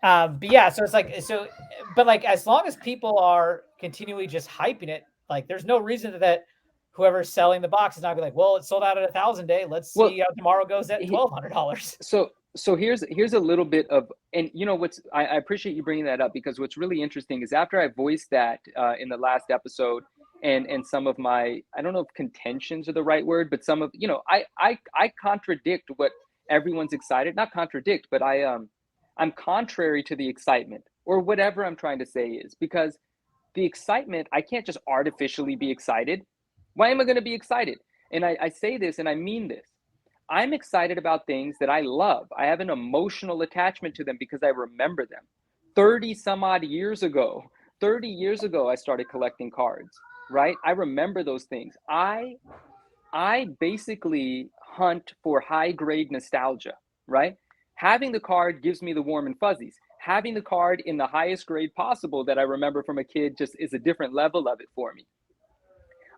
but yeah, so it's like, but like, as long as people are continually just hyping it, like, there's no reason that whoever's selling the box is not gonna be like, well, it sold out at 1,000 day. Let's see how tomorrow goes at $1,200. So here's a little bit of, and you know what's, I appreciate you bringing that up, because what's really interesting is after I voiced that in the last episode, and some of my, I don't know if contentions are the right word, but some of, you know, I contradict what everyone's excited, not contradict, but I'm contrary to the excitement, or whatever I'm trying to say is, because the excitement, I can't just artificially be excited. Why am I going to be excited? And I say this and I mean this. I'm excited about things that I love. I have an emotional attachment to them because I remember them. 30 some odd years ago, 30 years ago, I started collecting cards, right? I remember those things. I basically hunt for high grade nostalgia, right? Having the card gives me the warm and fuzzies. Having the card in the highest grade possible that I remember from a kid just is a different level of it for me.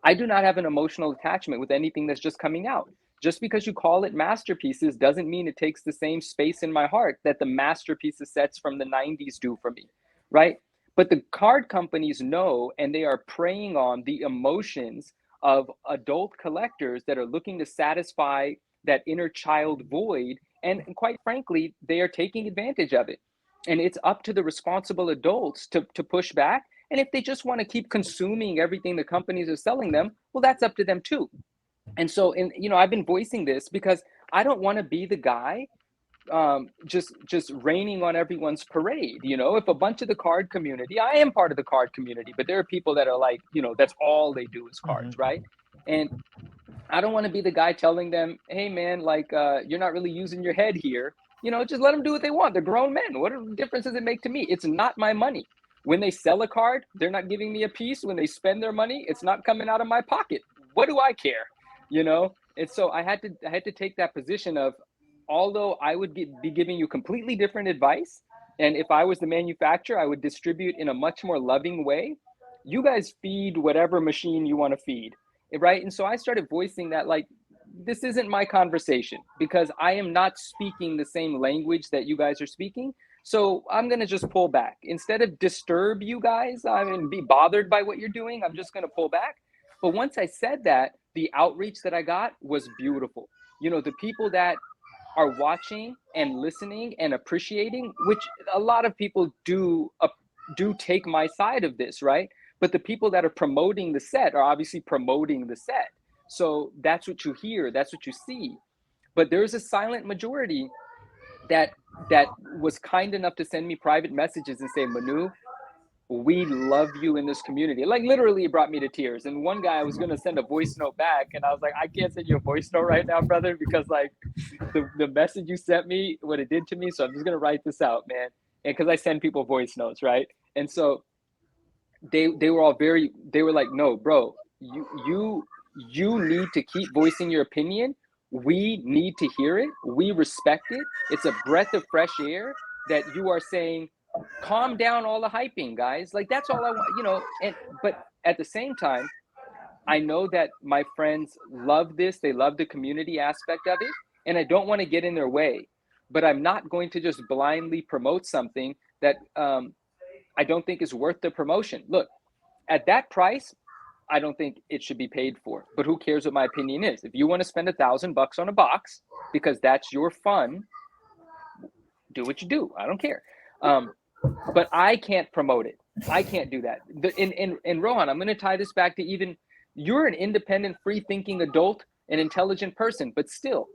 I do not have an emotional attachment with anything that's just coming out. Just because you call it masterpieces doesn't mean it takes the same space in my heart that the masterpieces sets from the 90s do for me, right? But the card companies know, and they are preying on the emotions of adult collectors that are looking to satisfy that inner child void. And quite frankly, they are taking advantage of it. And it's up to the responsible adults to push back. And if they just want to keep consuming everything the companies are selling them, well, that's up to them too. And so, you know, I've been voicing this because I don't want to be the guy just raining on everyone's parade. You know, if a bunch of the card community, I am part of the card community, but there are people that are like, you know, that's all they do is cards, right? And I don't want to be the guy telling them, hey man, like you're not really using your head here. You know, just let them do what they want. They're grown men. What difference does it make to me? It's not my money. When they sell a card, they're not giving me a piece. When they spend their money, it's not coming out of my pocket. What do I care? You know? And so I had to take that position of, although I would be giving you completely different advice, and if I was the manufacturer, I would distribute in a much more loving way. You guys feed whatever machine you want to feed, right? And so I started voicing that, like, this isn't my conversation because I am not speaking the same language that you guys are speaking. So I'm going to just pull back. Instead of disturb you guys, I mean, be bothered by what you're doing, I'm just going to pull back. But once I said that, the outreach that I got was beautiful. You know, the people that are watching and listening and appreciating, which a lot of people do take my side of this, right? But the people that are promoting the set are obviously promoting the set. So that's what you hear, that's what you see. But there's a silent majority that was kind enough to send me private messages and say, Manu, we love you in this community. Like, literally, it brought me to tears. And one guy, I was going to send a voice note back, and I was like, I can't send you a voice note right now, brother, because like the message you sent me, what it did to me. So I'm just going to write this out, man. And because I send people voice notes, right? And so they were all they were like, no, bro, you need to keep voicing your opinion. We need to hear it. We respect it. It's a breath of fresh air that you are saying, calm down all the hyping, guys. Like, that's all I want, you know. And but at the same time, I know that my friends love this. They love the community aspect of it, and I don't want to get in their way. But I'm not going to just blindly promote something that I don't think is worth the promotion. Look, at that price, I don't think it should be paid for. But who cares what my opinion is? If you want to spend $1,000 on a box because that's your fun, do what you do. I don't care. But I can't promote it. I can't do that. And Rohan, I'm going to tie this back to, even you're an independent, free-thinking adult, an intelligent person, but still,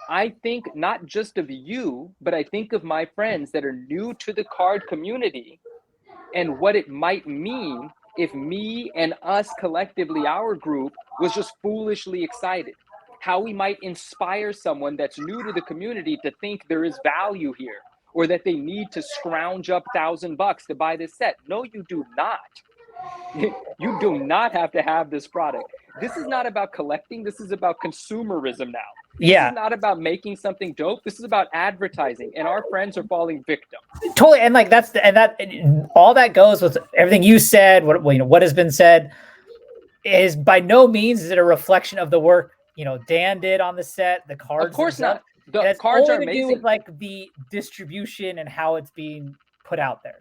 I think not just of you, but I think of my friends that are new to the card community and what it might mean if me and us collectively, our group, was just foolishly excited. how we might inspire someone that's new to the community to think there is value here, or that they need to scrounge up $1,000 to buy this set. No, you do not. You do not have to have this product. This is not about collecting. This is about consumerism now. Yeah. This is not about making something dope. This is about advertising, and our friends are falling victim. Totally. And like all that goes with everything you said, what has been said, is by no means is it a reflection of the work Dan did on the set, the cards. Of course not. The cards are amazing. amazing. Do with like the distribution and how it's being put out there.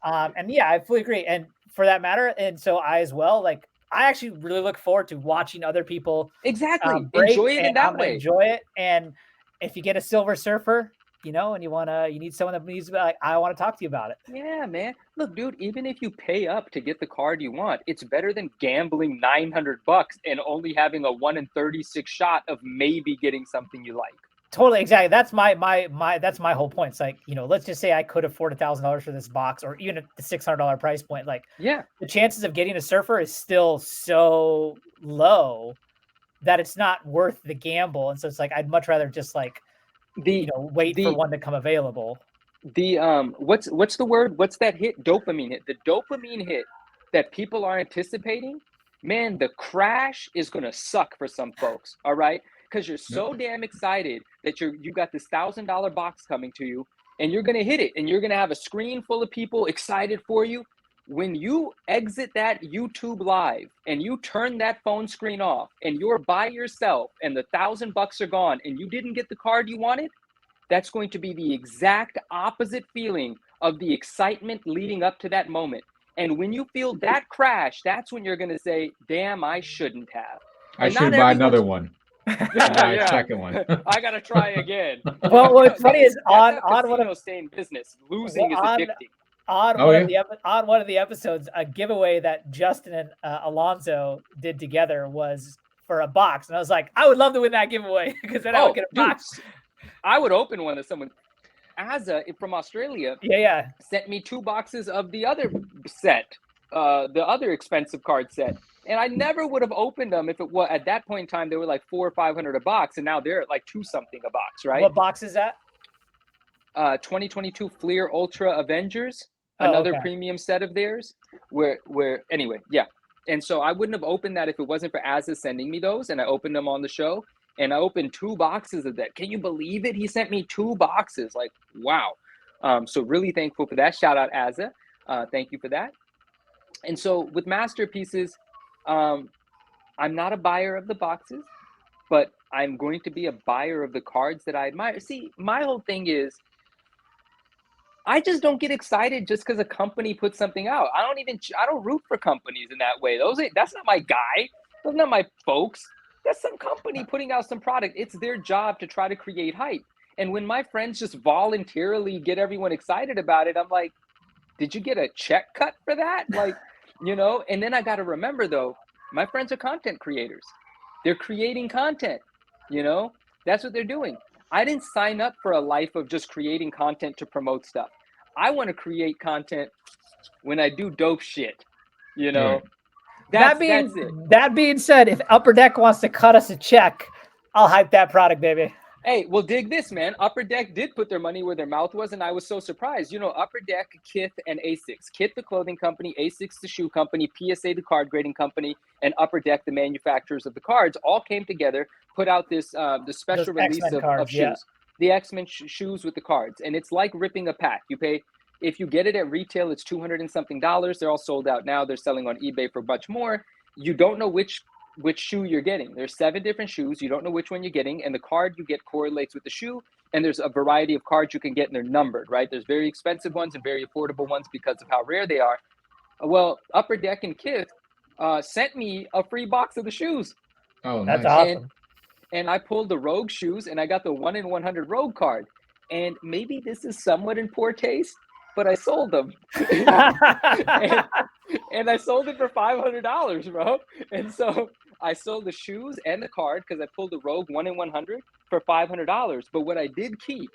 And yeah, I fully agree. And for that matter, and so I as well, like I actually really look forward to watching other people exactly enjoy it in that way. Enjoy it. And if you get a Silver Surfer, and you need someone that needs to be like, I want to talk to you about it. Yeah, man. Look, dude, even if you pay up to get the card you want, it's better than gambling $900 and only having a 1 in 36 shot of maybe getting something you like. Totally, exactly. That's my whole point. It's like, let's just say I could afford $1,000 for this box, or even at the $600 price point. Like, yeah, the chances of getting a Surfer is still so low that it's not worth the gamble. And so it's like, I'd much rather just like, wait for one to come available. The what's the word? What's that hit? Dopamine hit. The dopamine hit that people are anticipating, man, the crash is gonna suck for some folks. All right. Because you're so damn excited that you got this $1,000 box coming to you, and you're gonna hit it, and you're gonna have a screen full of people excited for you. When you exit that YouTube live and you turn that phone screen off, and you're by yourself, and the $1,000 are gone, and you didn't get the card you wanted, that's going to be the exact opposite feeling of the excitement leading up to that moment. And when you feel that crash, that's when you're gonna say, "Damn, I shouldn't have." I should buy another one. Yeah. Second one. I gotta try again. Well, what's funny is on one of stay in business, losing is addicting. On one of the episodes, a giveaway that Justin and Alonso did together was for a box, and I was like, I would love to win that giveaway because then I would get a box. I would open one to someone. Azza from Australia, sent me 2 boxes of the other set, the other expensive card set. And I never would have opened them if it was at that point in time. They were like $400 or $500 a box, and now they're at like $2 something a box, right? What box is that? 2022 Fleer Ultra Avengers, another premium set of theirs. Where anyway, yeah. And so I wouldn't have opened that if it wasn't for Azza sending me those, and I opened them on the show. And I opened 2 boxes of that. Can you believe it? He sent me 2 boxes. Like, wow. So really thankful for that. Shout out Azza. Thank you for that. And so with masterpieces, I'm not a buyer of the boxes, but I'm going to be a buyer of the cards that I admire. See, my whole thing is, I just don't get excited just because a company puts something out. I don't root for companies in that way. That's not my guy. Those are not my folks. That's some company putting out some product. It's their job to try to create hype. And when my friends just voluntarily get everyone excited about it, I'm like, did you get a check cut for that? Like, and then I got to remember though, my friends are content creators. They're creating content, that's what they're doing. I didn't sign up for a life of just creating content to promote stuff. I want to create content when I do dope shit, Yeah. That being said, if Upper Deck wants to cut us a check, I'll hype that product, baby. Hey, well, dig this, man. Upper Deck did put their money where their mouth was, and I was so surprised. Upper Deck, Kith, and Asics. Kith, the clothing company, Asics, the shoe company, PSA, the card grading company, and Upper Deck, the manufacturers of the cards, all came together, put out this the special release of shoes. Yeah. The X-Men shoes with the cards. And it's like ripping a pack. You pay, if you get it at retail, it's $200 and something. They're all sold out now. They're selling on eBay for much more. You don't know which shoe you're getting. There's 7 different shoes. You don't know which one you're getting, and the card you get correlates with the shoe. And there's a variety of cards you can get, and they're numbered, right? There's very expensive ones and very affordable ones because of how rare they are. Well, Upper Deck and Kith sent me a free box of the shoes. Oh, that's awesome. And I pulled the Rogue shoes, and I got the 1 in 100 Rogue card. And maybe this is somewhat in poor taste, but I sold them. and I sold it for $500, bro. And so I sold the shoes and the card because I pulled the Rogue 1 in 100 for $500. But what I did keep,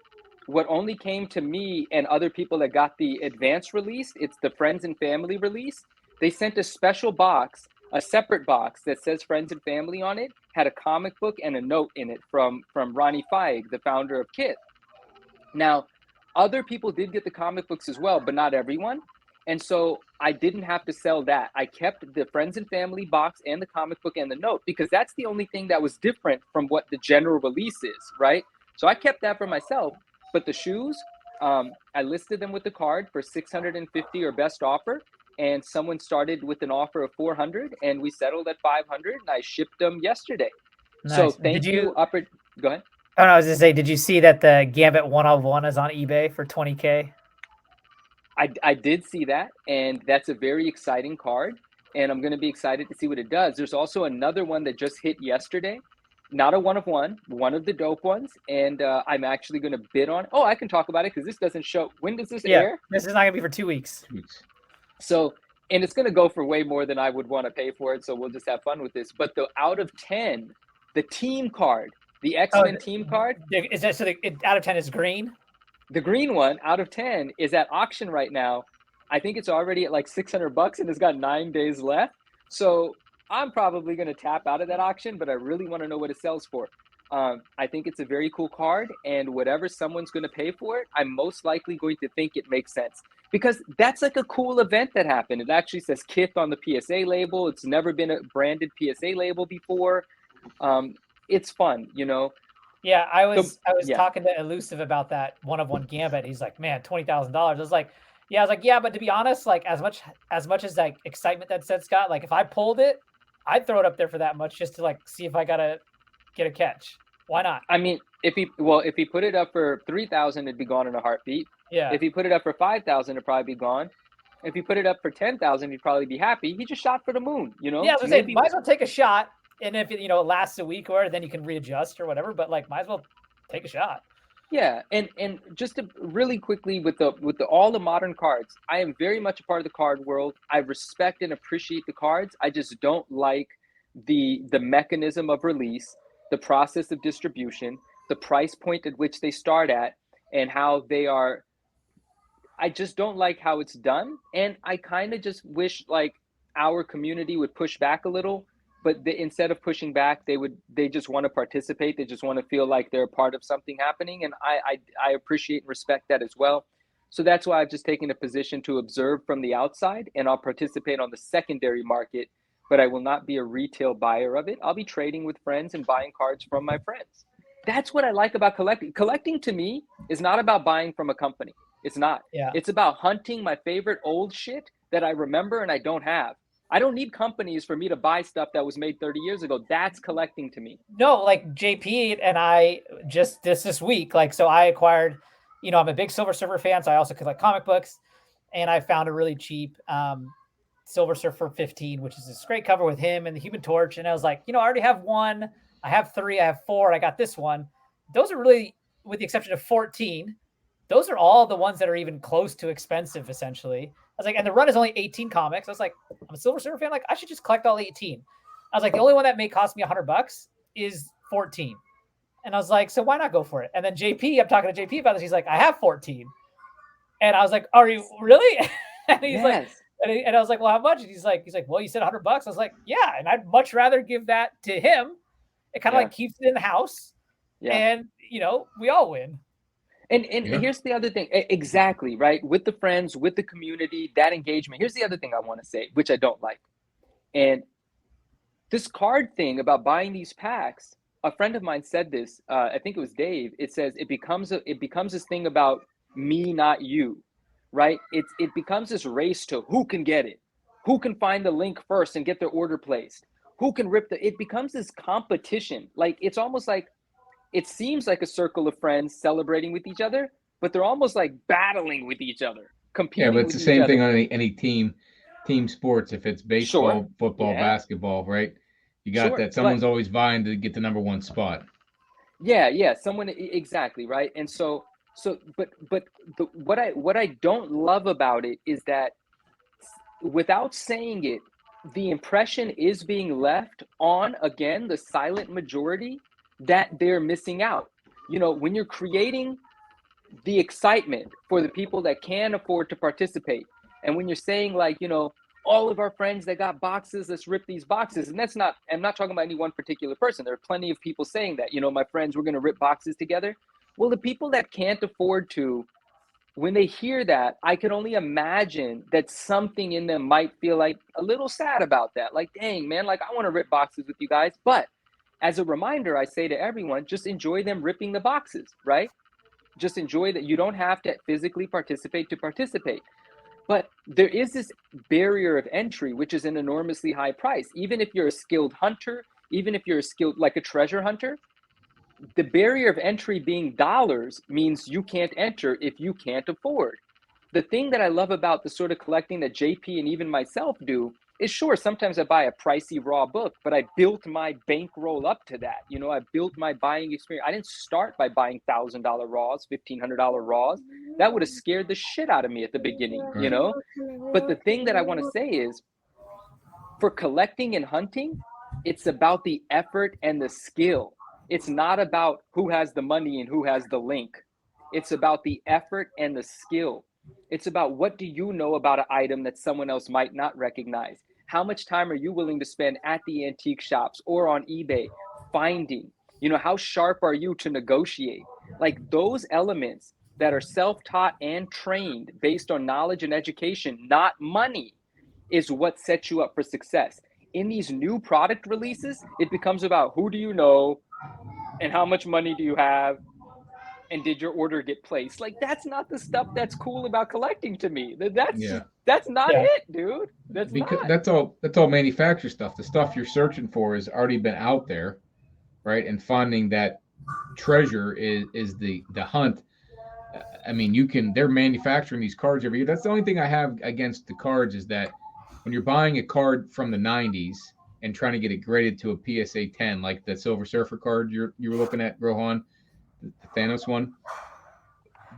what only came to me and other people that got the advanced release, it's the friends and family release. They sent a special box A separate box that says friends and family on it had a comic book and a note in it from Ronnie Feig, the founder of Kith. Now, other people did get the comic books as well, but not everyone. And so I didn't have to sell that. I kept the friends and family box and the comic book and the note, because that's the only thing that was different from what the general release is, right? So I kept that for myself. But the shoes, I listed them with the card for 650 or best offer. And someone started with an offer of 400 and we settled at 500 and I shipped them yesterday. Nice. So thank you. Go ahead. Oh, no, I was gonna say, did you see that the Gambit 1/1 is on eBay for 20K? I did see that, and that's a very exciting card, and I'm going to be excited to see what it does. There's also another one that just hit yesterday, not a 1/1, one of the dope ones, and I'm actually going to bid on. Oh, I can talk about it because this doesn't show. When does this air? This is not going to be for 2 weeks. So, and it's going to go for way more than I would want to pay for it, so we'll just have fun with this. But the out of 10, the team card, the X-Men team card. Is that so? Out of 10 is green. The green one out of 10 is at auction right now. I think it's already at like $600 and it's got 9 days left. So I'm probably going to tap out of that auction, but I really want to know what it sells for. I think it's a very cool card, and whatever someone's going to pay for it, I'm most likely going to think it makes sense, because that's like a cool event that happened. It actually says Kith on the PSA label. It's never been a branded PSA label before. It's fun, you know. Yeah, I was talking to Elusive about that 1/1 Gambit. He's like, man, $20,000. I was like, yeah, but to be honest, like as much as like excitement that set's got, like if I pulled it, I'd throw it up there for that much just to like see if I gotta get a catch. Why not? I mean, if he put it up for 3,000, it'd be gone in a heartbeat. Yeah. If he put it up for 5,000, it'd probably be gone. If he put it up for 10,000, he'd probably be happy. He just shot for the moon, you know. Yeah, I was gonna say, might as well take a shot. And if it, lasts a week or then you can readjust or whatever, but like might as well take a shot. Yeah, and just to really quickly with the all the modern cards, I am very much a part of the card world. I respect and appreciate the cards. I just don't like the mechanism of release, the process of distribution, the price point at which they start at, and how they are. I just don't like how it's done, and I kind of just wish like our community would push back a little. But instead of pushing back, they just want to participate. They just want to feel like they're a part of something happening. And I appreciate and respect that as well. So that's why I've just taken a position to observe from the outside, and I'll participate on the secondary market, but I will not be a retail buyer of it. I'll be trading with friends and buying cards from my friends. That's what I like about collecting. Collecting to me is not about buying from a company. It's not. Yeah. It's about hunting my favorite old shit that I remember and I don't have. I don't need companies for me to buy stuff that was made 30 years ago. That's collecting to me. No, like JP and I just this week, like, so I acquired, I'm a big Silver Surfer fan, so I also collect comic books, and I found a really cheap Silver Surfer 15, which is this great cover with him and the Human Torch. And I was like, I already have one, I have 3, I have 4, I got this one. Those are really, with the exception of 14, those are all the ones that are even close to expensive, essentially. I was like, and the run is only 18 comics. I was like, I'm a Silver Surfer fan. Like, I should just collect all 18. I was like, the only one that may cost me $100 is 14. And I was like, so why not go for it? And then I'm talking to JP about this. He's like, I have 14. And I was like, are you really? And he's like, and I was like, well, how much? And he's like, well, you said $100. I was like, yeah. And I'd much rather give that to him. It kind of like keeps it in the house. Yeah. And, we all win. And here's the other thing. Exactly, right? With the friends, with the community, that engagement. Here's the other thing I want to say, which I don't like. And this card thing about buying these packs, a friend of mine said this, I think it was Dave. It says it becomes this thing about me, not you, right? It becomes this race to who can get it, who can find the link first and get their order placed, who can it becomes this competition. Like, it's almost like, it seems like a circle of friends celebrating with each other, but they're almost like battling with each other, competing. Yeah, but it's the same thing on any team sports. If it's baseball, football, basketball, right? You got that. Someone's always vying to get the number 1 spot. Yeah, someone, exactly, right? And but what I don't love about it is that without saying it, the impression is being left on, again, the silent majority, that they're missing out. When you're creating the excitement for the people that can afford to participate, and when you're saying like, all of our friends that got boxes, let's rip these boxes. And I'm not talking about any one particular person. There are plenty of people saying that, my friends, we're going to rip boxes together. Well, the people that can't afford to, when they hear that, I could only imagine that something in them might feel like a little sad about that. Like, dang, man, like I want to rip boxes with you guys. But as a reminder, I say to everyone, just enjoy them ripping the boxes, right? Just enjoy that. You don't have to physically participate to participate. But there is this barrier of entry, which is an enormously high price. Even if you're a skilled hunter, even if you're a skilled, like a treasure hunter, the barrier of entry being dollars means you can't enter if you can't afford. The thing that I love about the sort of collecting that JP and even myself do is, sure, sometimes I buy a pricey raw book, but I built my bankroll up to that. I built my buying experience. I didn't start by buying $1,000 raws, $1,500 raws. That would have scared the shit out of me at the beginning, But the thing that I want to say is, for collecting and hunting, it's about the effort and the skill. It's not about who has the money and who has the link. It's about the effort and the skill. It's about, what do you know about an item that someone else might not recognize? How much time are you willing to spend at the antique shops or on eBay finding? How sharp are you to negotiate? Like, those elements that are self-taught and trained based on knowledge and education, not money, is what sets you up for success. In these new product releases, it becomes about, who do you know and how much money do you have and did your order get placed? Like, that's not the stuff that's cool about collecting to me. That's not it, dude. That's because not. that's all manufacturer stuff. The stuff you're searching for has already been out there, right? And finding that treasure is the hunt. I mean, they're manufacturing these cards every year. That's the only thing I have against the cards, is that when you're buying a card from the 90s and trying to get it graded to a PSA 10, like the Silver Surfer card you were looking at, Rohan, the Thanos one,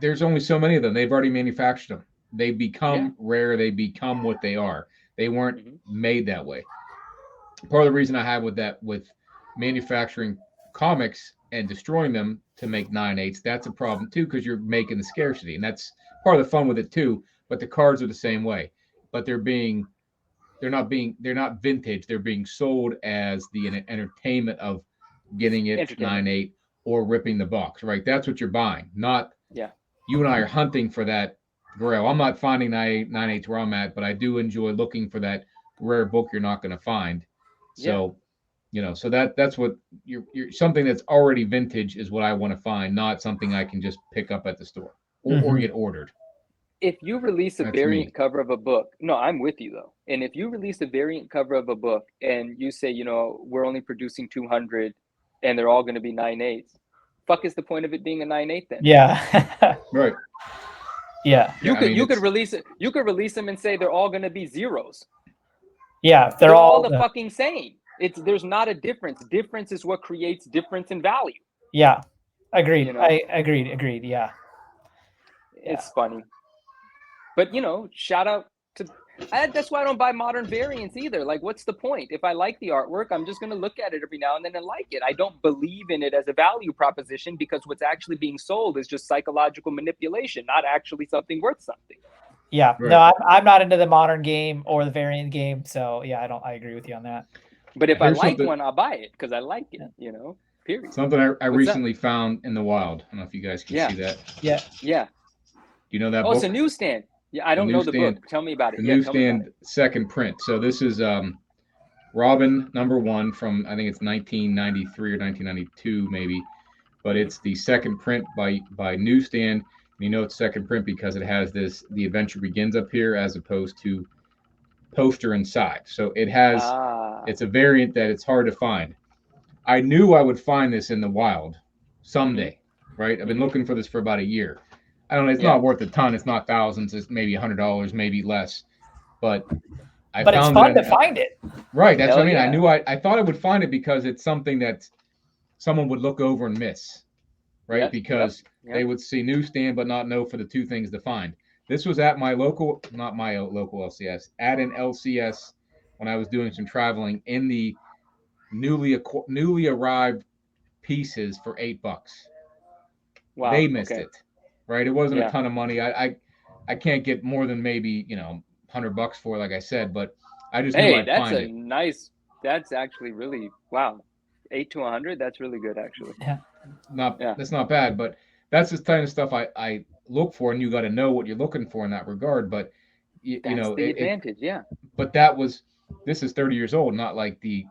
there's only so many of them. They've already manufactured them. They become rare. They become what they are. They weren't made that way. Part of the reason I have with manufacturing comics and destroying them to make 9/8, that's a problem too, because you're making the scarcity, and that's part of the fun with it too. But the cards are the same way, but they're not vintage. They're being sold as the entertainment of getting it 9/8 or ripping the box, right? That's what you're buying, not you and I are hunting for that grail. I'm not finding 9/8 where I'm at, but I do enjoy looking for that rare book you're not going to find. So, so that's what you're something that's already vintage is what I want to find, not something I can just pick up at the store or get ordered. If you release a variant cover of a book, no, I'm with you though. And if you release a variant cover of a book and you say, we're only producing 200 and they're all going to be 9/8, fuck is the point of it being a 9/8 then? Yeah. Right. Yeah. You could release it. You could release them and say they're all going to be zeros. Yeah, they're all the fucking same. There's not a difference. Difference is what creates difference in value. Yeah. Agreed. I agreed. Yeah. It's funny. But shout out to that's why I don't buy modern variants either. Like, what's the point? If I like the artwork, I'm just going to look at it every now and then and like it. I don't believe in it as a value proposition, because what's actually being sold is just psychological manipulation, not actually something worth something. Yeah. Right. No, I'm not into the modern game or the variant game. So yeah, I agree with you on that. But if I like one, I'll buy it because I like it, period. Something I recently found in the wild. I don't know if you guys can see that. Yeah. Yeah. Do you know that book? Oh, it's a Newsstand. Yeah, I don't know the book. Tell me about it. The Newsstand second print. So this is Robin #1 from, I think it's 1993 or 1992 maybe, but it's the second print by Newsstand. And it's second print because it has The Adventure Begins up here as opposed to poster inside. So it has it's a variant that it's hard to find. I knew I would find this in the wild someday, right? I've been looking for this for about a year. I don't know. It's not worth a ton. It's not thousands. It's maybe $100, maybe less. But it's fun to find it. Right. That's what I mean. I knew I thought I would find it because it's something that someone would look over and miss, right? Because they would see Newsstand but not know for the two things to find. This was at my local, not my local LCS, at an LCS when I was doing some traveling in the newly arrived pieces for $8. Wow. They missed it. Right, it wasn't a ton of money. I can't get more than maybe $100 for, like I said, but I just knew Hey, I'd find it. that's actually really, wow. 8 to 100, that's really good, actually. Yeah. Yeah, That's not bad, but that's the kind of stuff I look for, and you got to know what you're looking for in that regard. But you that's know, the advantage. Yeah, but this is 30 years old, not like the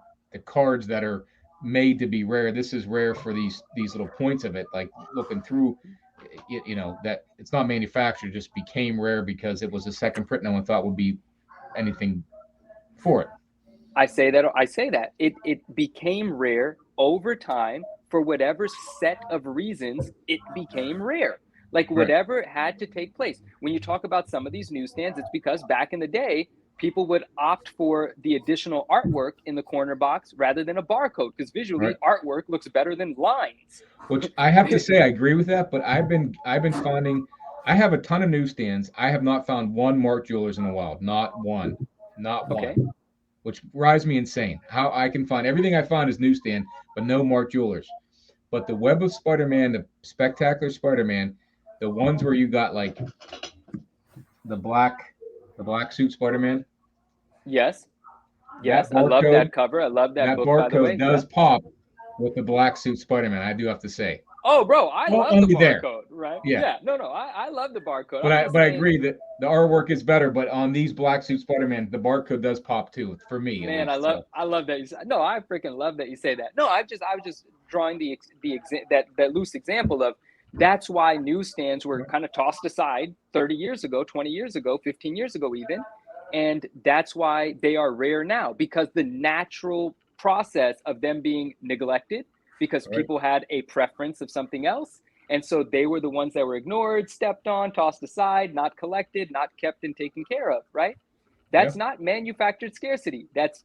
cards that are made to be rare. This is rare for these little points of it, like looking through. That it's not manufactured, just became rare because it was a second print no one thought would be anything for it. I say that it became rare over time for whatever set of reasons it became rare. Like Right. whatever had to take place. When you talk about some of these newsstands, it's because back in the day, people would opt for the additional artwork in the corner box rather than a barcode because visually Right. artwork looks better than lines. Which I have to say I agree with that, but I've been finding I have a ton of newsstands. I have not found one Mark Jewelers in the wild. Not one. Not one. Okay. Which drives me insane. How I can find everything I found is newsstand, but no Mark Jewelers. But the Web of Spider-Man, the Spectacular Spider-Man, the ones where you got like the black the black suit Spider-Man, Yes. that Yes. I love barcode that cover. I love that that book, by the barcode way. Yeah. does pop with the black suit Spider-Man. I do have to say. Oh, bro, I Well, love the only there. barcode, right? Yeah. Yeah. No, I love the barcode. But I'm I just but I saying, agree that the artwork is better. But on these black suit Spider-Man, the barcode does pop too, for me at man, least. So I love that you say. No, I freaking love that you say that. No, I was just drawing that loose example of that's why newsstands were kind of tossed aside 30 years ago, 20 years ago, 15 years ago even. And that's why they are rare now because the natural process of them being neglected because right. people had a preference of something else. And so they were the ones that were ignored, stepped on, tossed aside, not collected, not kept and taken care of, right? Yeah. That's not manufactured scarcity. That's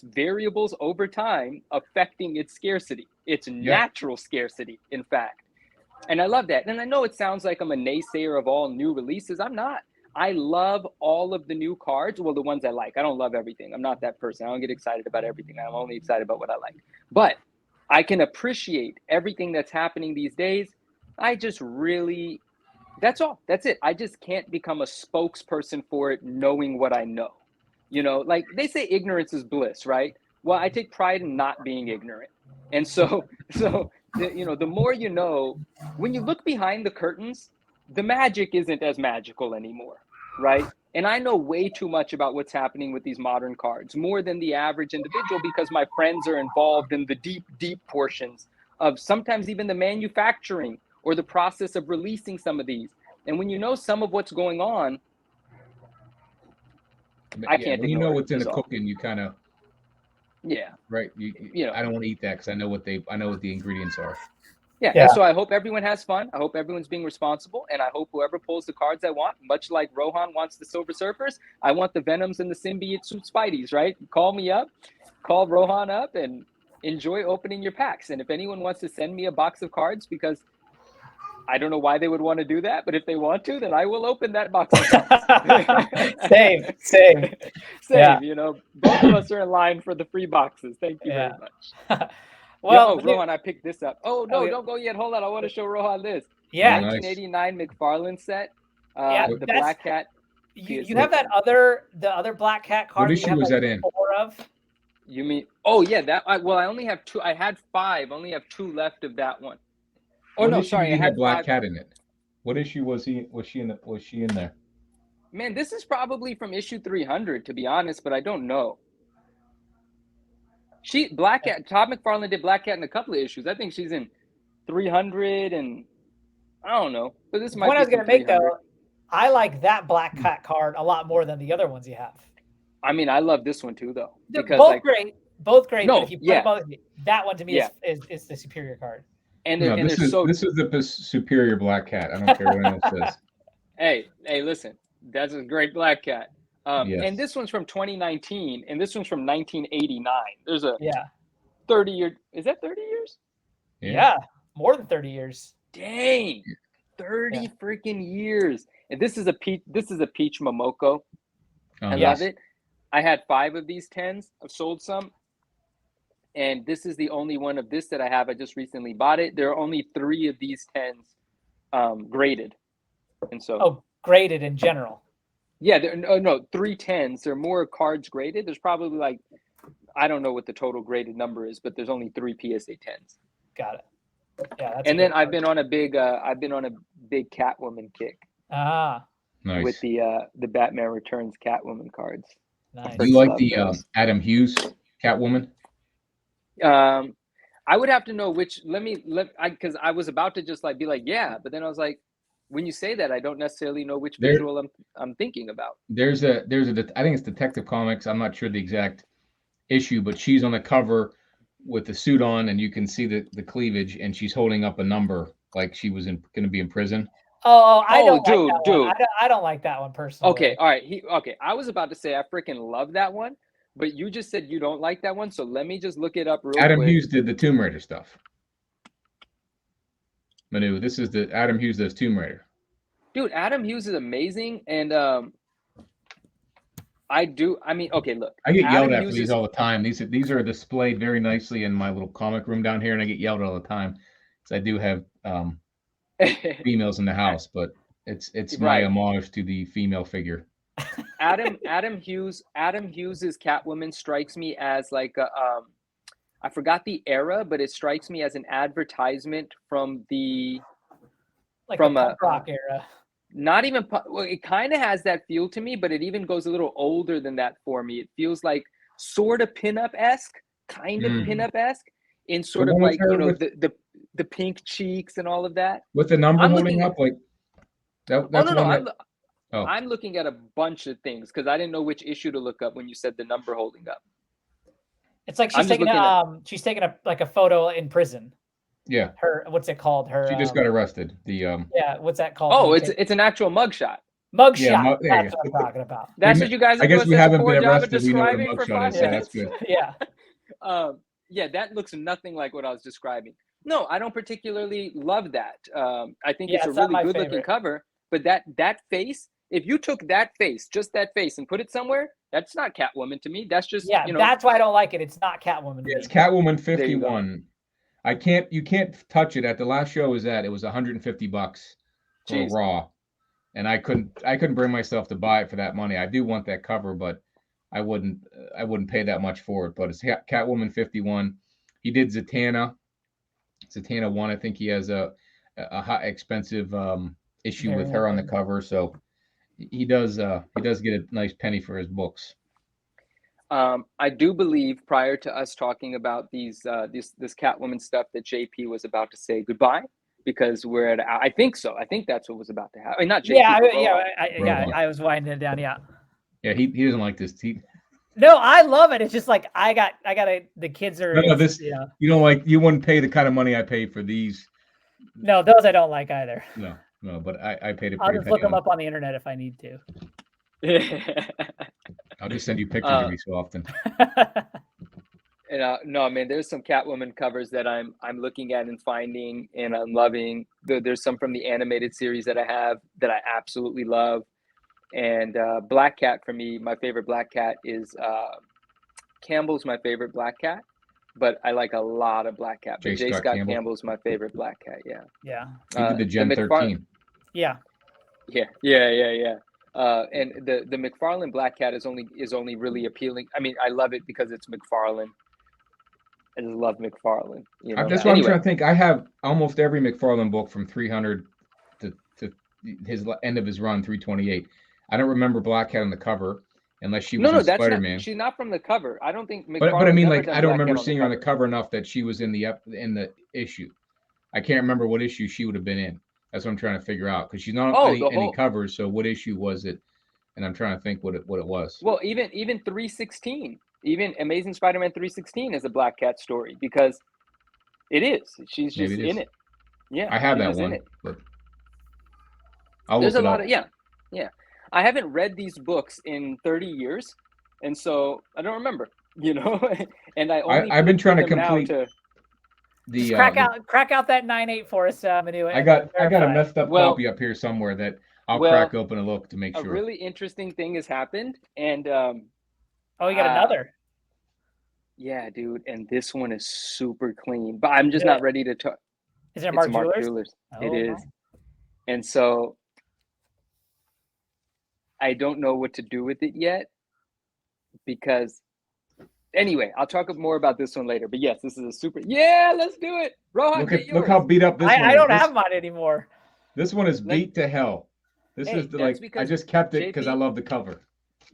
variables over time affecting its scarcity. It's Yeah. natural scarcity, in fact. And I love that. And I know it sounds like I'm a naysayer of all new releases. I'm not. I love all of the new cards. Well, the ones I like. I don't love everything. I'm not that person. I don't get excited about everything. I'm only excited about what I like. But I can appreciate everything that's happening these days. I just really, that's all. That's it. I just can't become a spokesperson for it knowing what I know. Like they say ignorance is bliss, right? Well, I take pride in not being ignorant. And so the more you know, when you look behind the curtains, the magic isn't as magical anymore, right? And I know way too much about what's happening with these modern cards, more than the average individual because my friends are involved in the deep portions of sometimes even the manufacturing or the process of releasing some of these. And when you know some of what's going on, I Yeah. can't When you know ignore it. what's in the Is all. cooking, you kind of Yeah. right. You know. I don't want to eat that because I know what the ingredients are. Yeah. Yeah. And so I hope everyone has fun. I hope everyone's being responsible. And I hope whoever pulls the cards I want, much like Rohan wants the Silver Surfers, I want the Venoms and the Symbiote Suit Spideys, right? Call me up, call Rohan up, and enjoy opening your packs. And if anyone wants to send me a box of cards, because I don't know why they would want to do that, but if they want to, then I will open that box of cards. Same. Same, Yeah. both of us are in line for the free boxes. Thank you very Yeah. much. Well, Rohan, I picked this up. Oh, no, yeah. don't go yet. Hold on. I want to show Rohan this. Yeah. Oh, nice. 1989 McFarlane set. Yeah, The Black Cat. You have the other Black Cat card. What that you issue have was like that in? 4 of. You mean? Oh yeah, I only have 2. I had 5. Only have 2 left of that one. Oh What no, issue sorry. did I he had have Black 5. Cat in it? What issue was she in there? Man, this is probably from issue 300 to be honest, but I don't know. Black Cat. Todd McFarlane did Black Cat in a couple of issues. I think she's in 300 and I don't know. But this might What be I was going to make 300. though, I like that Black Cat card a lot more than the other ones you have. I mean, I love this one too, though. They're Because both great. Both great. No, but if you put yeah. them both, that one to me Yeah. is the superior card. And No, they're this is the superior Black Cat. I don't care what anyone says. Hey, listen, that's a great Black Cat. Yes. And this one's from 2019, and this one's from 1989. There's a Yeah. 30-year. Is that 30 years? Yeah. More than 30 years. Dang, 30 freaking years. And this is a peach Momoko. I love it. I had 5 of these 10s. I've sold some. And this is the only one of this that I have. I just recently bought it. There are only 3 of these 10s graded. And so graded in general. Yeah, no 310s. There are more cards graded. There's probably like, I don't know what the total graded number is, but there's only 3 PSA 10s. Got it. Yeah, that's And then I've been on a big Catwoman kick with Nice. the Batman Returns Catwoman cards. Nice. Do you like Love the those. Adam Hughes Catwoman? I would have to know which. Because I was about to just like be like, yeah, but then I was like, when you say that, I don't necessarily know which There, visual I'm thinking about. there's a I think it's Detective Comics. I'm not sure the exact issue, but she's on the cover with the suit on, and you can see the cleavage, and she's holding up a number like she was going to be in prison. I don't like dude, that one. I don't like that one personally. Okay, all right. I was about to say I freaking love that one, but you just said you don't like that one, so let me just look it up real Adam quick. Hughes did the Tomb Raider stuff. Manu, this is the Adam Hughes does Tomb Raider. Dude, Adam Hughes is amazing, and okay, look. I get yelled Adam at Hughes for these all the time. These are displayed very nicely in my little comic room down here, and I get yelled at all the time. So I do have females in the house, but it's my homage to the female figure. Adam Hughes's Catwoman strikes me as like a I forgot the era, but it strikes me as an advertisement from the punk rock era. Not even, well, it kind of has that feel to me, but it even goes a little older than that for me. It feels like sort of pinup-esque, kind of pinup-esque, in sort of like, the pink cheeks and all of that. With the number holding up, like that's I'm looking at a bunch of things because I didn't know which issue to look up when you said the number holding up. It's like she's taking a photo in prison. Yeah. What's it called? She just got arrested. Yeah, what's that called? Oh, it's an actual mugshot. Mugshot. Yeah, that's what I'm talking about. That's what you guys are I guess doing we haven't been job of arrested. We know what a describing for mugshot 5 is, so minutes. that's good. Yeah, that looks nothing like what I was describing. No, I don't particularly love that. I think it's a really good looking cover, but that face, if you took that face, just that face, and put it somewhere, that's not Catwoman to me. That's just that's why I don't like it. It's not Catwoman. Yeah, it's Catwoman 51. You can't touch it. At the last show was it was $150 for Raw, and I couldn't bring myself to buy it for that money. I do want that cover, but I wouldn't pay that much for it. But it's Catwoman 51. He did Zatanna 1. I think he has a high expensive issue with her on the cover, so he does get a nice penny for his books. I do believe prior to us talking about this Catwoman stuff that JP was about to say goodbye because we're at. I think so. I think that's what was about to happen. I mean, not JP. I was winding it down. Yeah. Yeah, he doesn't like this. No, I love it. It's just like the kids are. No, this you don't like. You wouldn't pay the kind of money I pay for these. No, those I don't like either. No, but I paid it. I'll just look them up on the internet if I need to. I'll just send you pictures every so often. And no, man, there's some Catwoman covers that I'm looking at and finding, and I'm loving. There's some from the animated series that I have that I absolutely love. And Black Cat for me, my favorite Black Cat is Campbell's my favorite Black Cat, but I like a lot of Black Cat. But J. Scott Campbell's my favorite Black Cat. Yeah. Yeah. He did the Gen 13. Yeah. And the McFarlane Black Cat is only really appealing. I mean, I love it because it's McFarlane. I just love McFarlane. That's what I'm trying to think. I have almost every McFarlane book from 300 to his end of his run, 328. I don't remember Black Cat on the cover unless she was in Spider-Man. She's not from the cover. I don't think. But I mean, like, I don't remember seeing her on the cover enough that she was in the issue. I can't remember what issue she would have been in. That's what I'm trying to figure out because she's not on any covers. So what issue was it? And I'm trying to think what it was. Well, even 316, even Amazing Spider-Man 316 is a Black Cat story because it is. She's just in it. Yeah, I have that one. But there's a lot of yeah. I haven't read these books in 30 years, and so I don't remember. And I've been trying to complete. Crack out that 9.8 for us, Manu. I got a messed up copy up here somewhere that I'll crack open and look to make sure. A really interesting thing has happened, and you got another. Yeah, dude, and this one is super clean, but I'm just not ready to talk. Is it Mark Jewelers? It is, and so I don't know what to do with it yet because anyway, I'll talk more about this one later. But yes, this is a super. Yeah, let's do it. Rohan, Look how beat up this one is. I don't have mine anymore. This one is beat to hell. This is like I just kept it because I love the cover.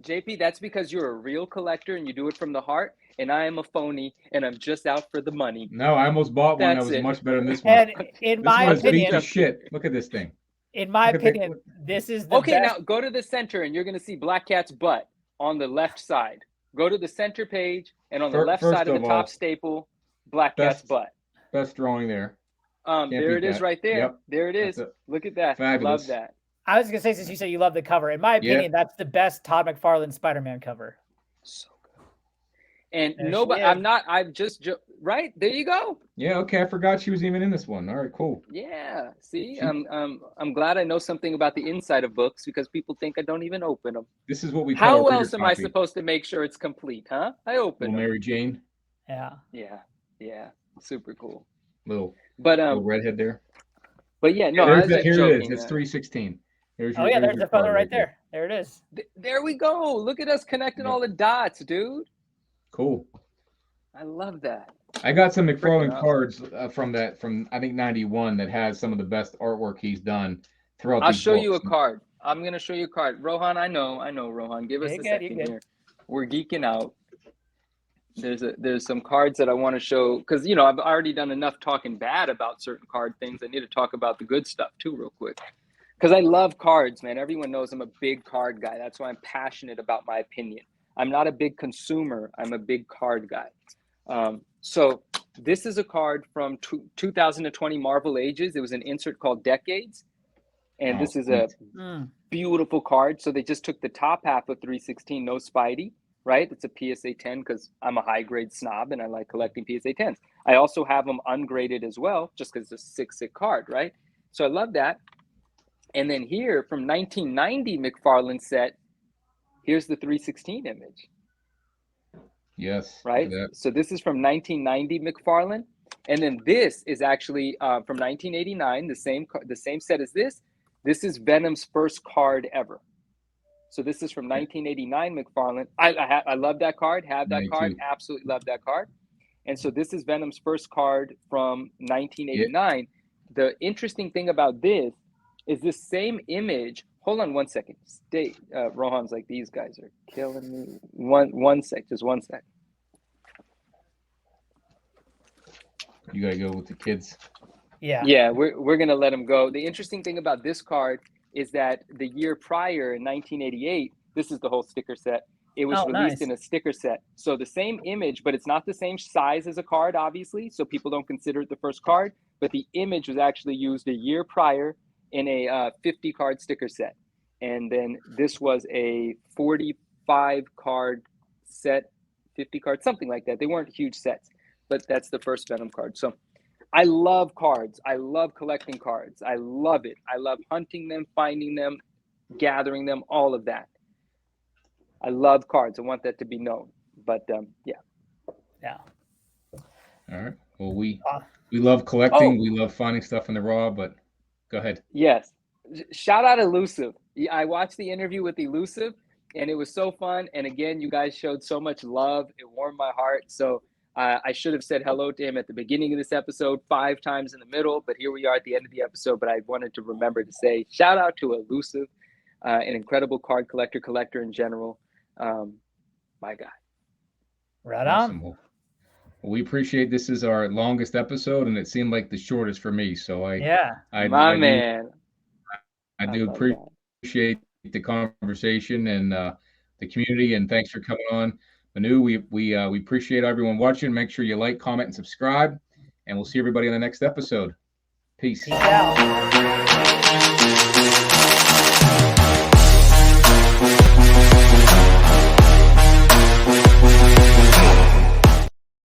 JP, that's because you're a real collector and you do it from the heart, and I am a phony and I'm just out for the money. No, I almost bought one that was much better than this one. And in my opinion, beat to shit. Look at this thing. In my opinion, this is the okay. best. Now go to the center and you're gonna see Black Cat's butt on the left side. Go to the center page and on the left side of the top staple, Black Cat's butt. Best drawing there. There it is right there. Yep. There it is. Look at that. Fabulous. Love that. I was gonna say, since you said you love the cover, in my opinion, that's the best Todd McFarlane Spider-Man cover. So good. And nobody, I'm just right there. You go. Yeah. Okay. I forgot she was even in this one. All right. Cool. Yeah. See, I'm glad I know something about the inside of books because people think I don't even open them. This is what we. How else am I supposed to make sure it's complete? Huh? I open them. Mary Jane. Yeah. Yeah. Yeah. Super cool. Little redhead there. But yeah, no. Here it is. It's 316. There's the photo right there. There it is. There we go. Look at us connecting all the dots, dude. Cool. I love that. I got some McFarlane cards from I think 91 that has some of the best artwork he's done throughout. I'll show you a card. I'm gonna show you a card. Rohan, I know, Rohan. Give us a second here. We're geeking out. There's some cards that I want to show because I've already done enough talking bad about certain card things. I need to talk about the good stuff too, real quick. Because I love cards, man. Everyone knows I'm a big card guy. That's why I'm passionate about my opinion. I'm not a big consumer. I'm a big card guy. So this is a card from 2020 Marvel Ages. It was an insert called Decades. And this is a beautiful card. So they just took the top half of 316, no Spidey, right? It's a PSA 10 because I'm a high-grade snob and I like collecting PSA 10s. I also have them ungraded as well, just because it's a 6-6 card, right? So I love that. And then here from 1990 McFarlane set, here's the 316 image. Yes. Right. So this is from 1990 McFarlane. And then this is actually from 1989, the same set as this. This is Venom's first card ever. So this is from 1989 McFarlane. I love that card. Have that card. Absolutely love that card. And so this is Venom's first card from 1989. Yep. The interesting thing about this is this same image. Hold on one second. Stay. Rohan's like, these guys are killing me. One sec. Just one sec. You gotta go with the kids. Yeah, we're gonna let them go. The interesting thing about this card is that the year prior, in 1988, this is the whole sticker set. It was released in a sticker set. So the same image, but it's not the same size as a card, obviously. So people don't consider it the first card. But the image was actually used a year prior in a 50 card sticker set. And then this was a 45 card set, 50 cards, something like that. They weren't huge sets, but that's the first Venom card. So I love cards. I love collecting cards. I love it. I love hunting them, finding them, gathering them, all of that. I love cards. I want that to be known. But yeah. All right. Well, we love collecting. We love finding stuff in the raw, but go ahead. Yes. Shout out Elusive. I watched the interview with Elusive and it was so fun. And again, you guys showed so much love. It warmed my heart. So I should have said hello to him at the beginning of this episode 5 times in the middle, but here we are at the end of the episode. But I wanted to remember to say shout out to Elusive, an incredible card collector in general. My guy. Right on. Awesome. Well, we appreciate this is our longest episode, and it seemed like the shortest for me. So I do appreciate the conversation and the community, and thanks for coming on. Manu, we appreciate everyone watching. Make sure you like, comment, and subscribe, and we'll see everybody in the next episode. Peace. Peace out.